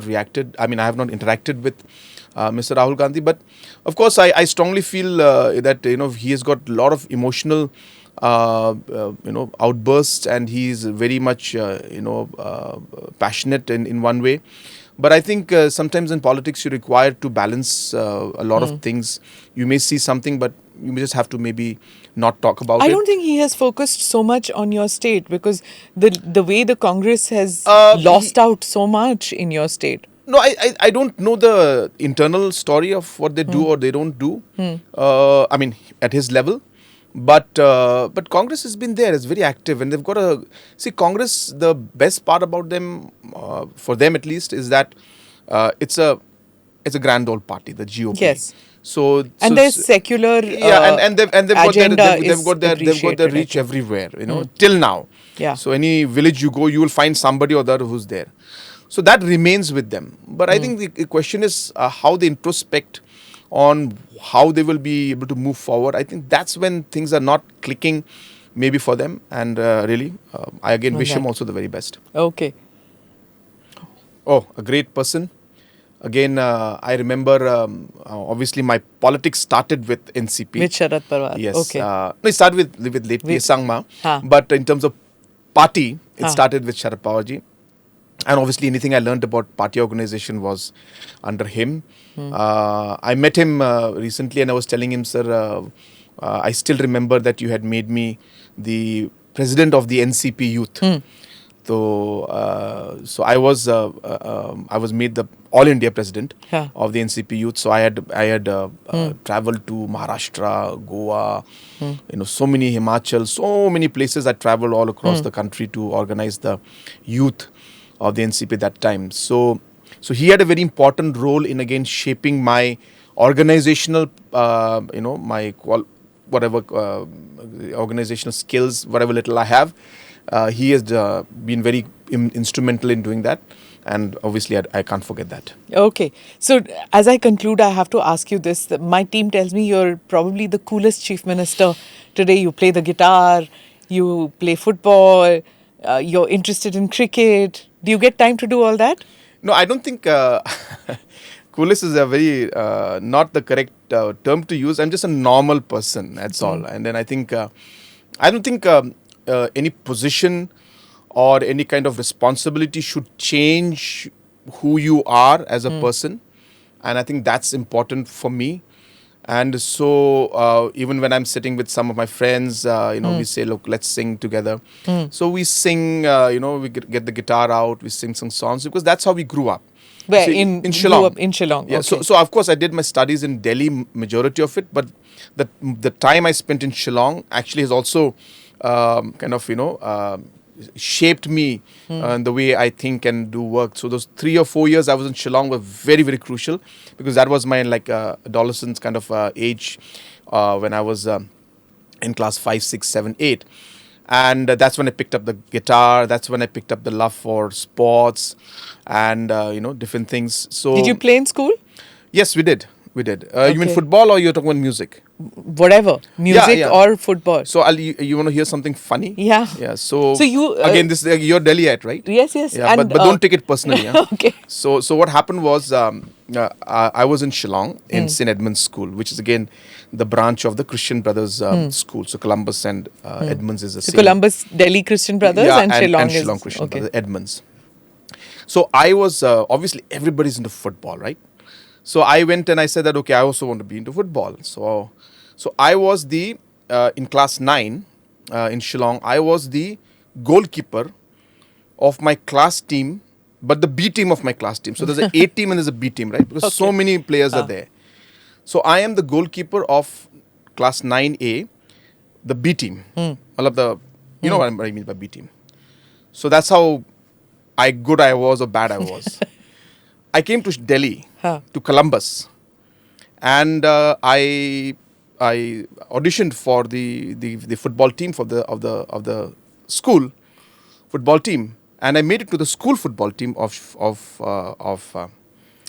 reacted. I have not interacted with Mr. Rahul Gandhi. But of course, I strongly feel that he has got a lot of emotional outbursts, and he is very much passionate in one way. But I think sometimes in politics, you're required to balance a lot of things. You may see something, but you may just have to maybe not talk about it. I don't think he has focused so much on your state, because the way the Congress has lost out so much in your state. No, I don't know the internal story of what they do or they don't do. At his level. But Congress has been there. It's very active, and they've got Congress. The best part about them, for them at least, is that it's a grand old party, the GOP. Yes. And there's secular and they've got their reach everywhere. Till now. Yeah. So any village you go, you will find somebody or other who's there. So that remains with them. But I think the question is how they introspect on how they will be able to move forward. I think that's when things are not clicking maybe for them. And really, I again wish him also the very best. Okay. Oh, a great person. Again, I remember, obviously, my politics started with NCP. With Sharad Pawar. Yes. Okay. No, it started with late P. With- Sangma. Huh. But in terms of party, it Huh. started with Sharad Pawarji. And obviously, anything I learned about party organization was under him. I met him recently and I was telling him, sir, I still remember that you had made me the president of the NCP youth. So I was made the All India president Yeah. of the NCP youth. So I had traveled to Maharashtra, Goa, so many Himachal, so many places. I traveled all across the country to organize the youth of the NCP that time. So he had a very important role in again shaping my organizational, whatever organizational skills, whatever little I have. He has been very instrumental in doing that, and obviously I can't forget that. Okay. So as I conclude, I have to ask you this. My team tells me you're probably the coolest chief minister today. You play the guitar, you play football, you're interested in cricket. Do you get time to do all that? No, I don't think coolest is a very not the correct term to use. I'm just a normal person. That's all. And then I think I don't think any position or any kind of responsibility should change who you are as a person. And I think that's important for me. And so even when I'm sitting with some of my friends, we say, look, let's sing together. So we sing, we get the guitar out, we sing some songs because that's how we grew up. Where? So In Shillong. In Shillong. Yeah, Okay. so of course I did my studies in Delhi, majority of it, but the time I spent in Shillong actually has also shaped me in the way I think and do work. So those 3 or 4 years I was in Shillong were very, very crucial because that was my adolescence kind of age when I was in class 5, 6, 7, 8. And that's when I picked up the guitar. That's when I picked up the love for sports and, different things. So Did you play in school? Yes, we did. You mean Okay. football or you're talking about music? Whatever. Music yeah. or football. So you want to hear something funny? Yeah. Yeah. So you, again, this you're Delhiite, right? Yes, yes. Yeah, And, but don't take it personally. Yeah? Okay. So what happened was I was in Shillong in St. Edmund's School, which is again the branch of the Christian Brothers School. So Columbus and Edmunds is the So same. Columbus, Delhi Christian Brothers Yeah, and Shillong and is... Shillong Christian okay. Brothers, Edmunds. So I was obviously everybody's into football, right? So I went and I said that okay, I also want to be into football. So I was in class 9 in Shillong. I was the goalkeeper of my class team, but the B team of my class team. So there's an A team and there's a B team, right? Because so many players are there. So I am the goalkeeper of class 9A, the B team. All of the, you know what I mean by B team. So that's how good I was or bad I was. I came to Delhi, to Columbus, and I auditioned for the football team of the school football team, and I made it to the school football team of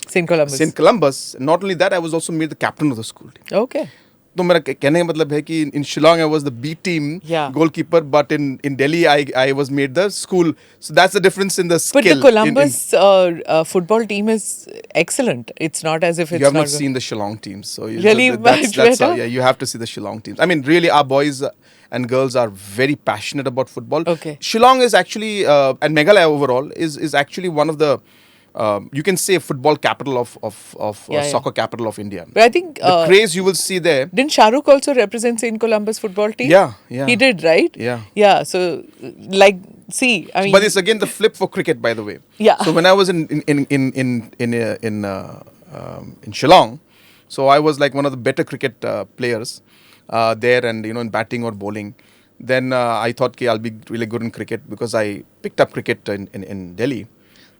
St. Columbus. St. Columbus. Not only that, I was also made the captain of the school team. Okay. तो मेरा कहने का मतलब है कि in Shillong I was the B team goalkeeper, but in Delhi I was made the school. So that's the difference in the skill. But the Columbus football team is excellent. It's not as if it's you have not good. seen the Shillong teams. So Really? that's yeah, you have to see the Shillong teams. I mean, really, our boys and girls are very passionate about football. Okay. Shillong is actually, and Meghalaya overall, is actually one of the you can say football capital of soccer capital of India. But I think the craze you will see there. Didn't Shah Rukh also represent St. Columbus football team? Yeah. He did, right? Yeah. Yeah. So, see, I mean. But it's again the flip for cricket, by the way. Yeah. So when I was in Shillong, so I was like one of the better cricket players there, and in batting or bowling. Then I thought, okay, I'll be really good in cricket because I picked up cricket in Delhi.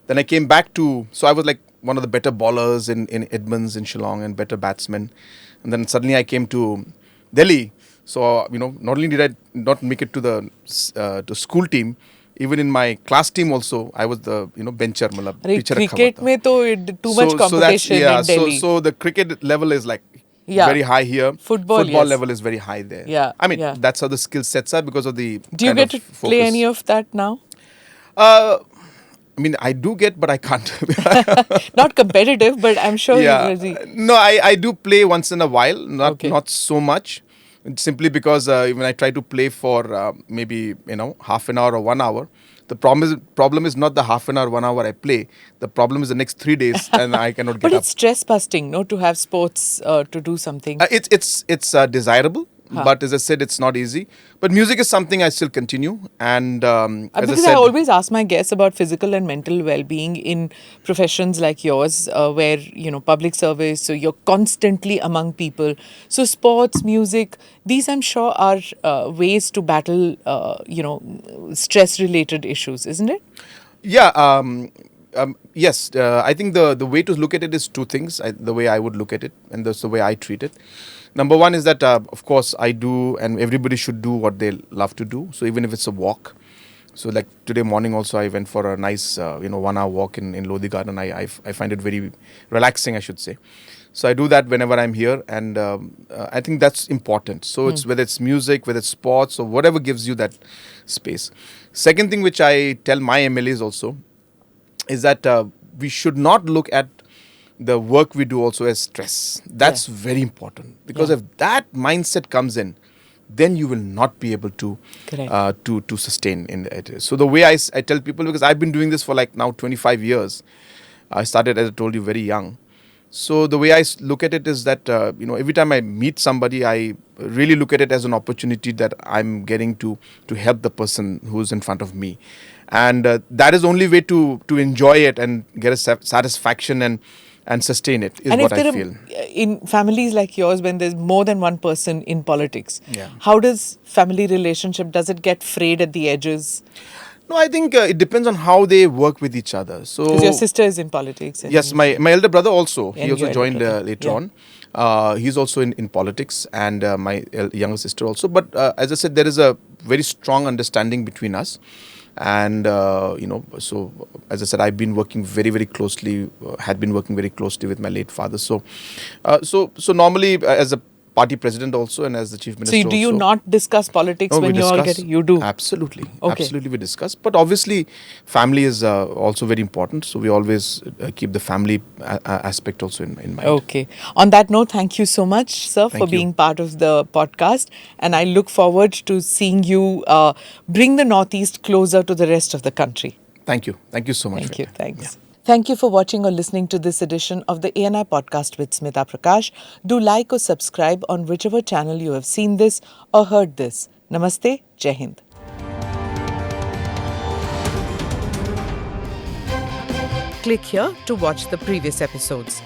Then I came back so I was like one of the better bowlers in Edmunds, in Shillong, and better batsmen. And then suddenly I came to Delhi. So, not only did I not make it to the school team, even in my class team also, I was the, bencher. Cricket mein to too much competition in Delhi. So the cricket level is like very high here. Football level is very high there. Yeah. I mean, that's how the skill sets are because of the Do you get to play any of that now? I mean, I do get, but I can't. Not competitive, but I'm sure Yeah. you're busy. No, I do play once in a while, Okay. not so much. Simply because when I try to play for maybe half an hour or 1 hour, the problem is not the half an hour 1 hour I play. The problem is the next 3 days and I cannot But get up. it's stress busting, no, to have sports to do something. It's desirable, Huh. but as I said, it's not easy. But music is something I still continue, and as I Because I said, always ask my guests about physical and mental well-being in professions like yours, where public service, so you're constantly among people. So sports, music, these I'm sure are ways to battle, stress-related issues, isn't it? yeah, yes, I think the way to look at it is two things. The way I would look at it, and that's the way I treat it. Number one is that, of course, I do, and everybody should do what they love to do. So even if it's a walk, so like today morning also, I went for a nice, 1 hour walk in Lodi Garden. I find it very relaxing, I should say. So I do that whenever I'm here, and I think that's important. So it's whether it's music, whether it's sports, or whatever gives you that space. Second thing which I tell my MLAs also is that we should not look at the work we do also as stress. That's very important, because Yeah. if that mindset comes in, then you will not be able to Correct. to sustain in it. So the way I tell people, because I've been doing this for like now 25 years. I started, as I told you, very young. So the way I look at it is that every time I meet somebody, I really look at it as an opportunity that I'm getting to help the person who's in front of me, and that is the only way to enjoy it and get a satisfaction and sustain it, is And if what I there feel. are, in families like yours, when there's more than one person in politics, Yeah. how does family relationship, does it get frayed at the edges? No, I think it depends on how they work with each other. Because your So sister is in politics. yes, my elder brother also. He And also your elder joined brother. later Yeah. on. He's also in politics, and my younger sister also. But as I said, there is a very strong understanding between us, and so as I said, I've been working very, very closely. Had been working very closely with my late father. So normally, as a party president also, and as the chief minister So do you also. not discuss politics No, we when you all discuss. get? You do. Absolutely. Okay. Absolutely, we discuss. But obviously, family is also very important. So we always keep the family aspect also in mind. Okay. On that note, thank you so much, sir, for Thank you. being part of the podcast. And I look forward to seeing you bring the Northeast closer to the rest of the country. Thank you. Thank you so much. Thank you. for your time. Thanks. Thank you for watching or listening to this edition of the ANI podcast with Smita Prakash. Do like or subscribe on whichever channel you have seen this or heard this. Namaste. Jai Hind. Click here to watch the previous episodes.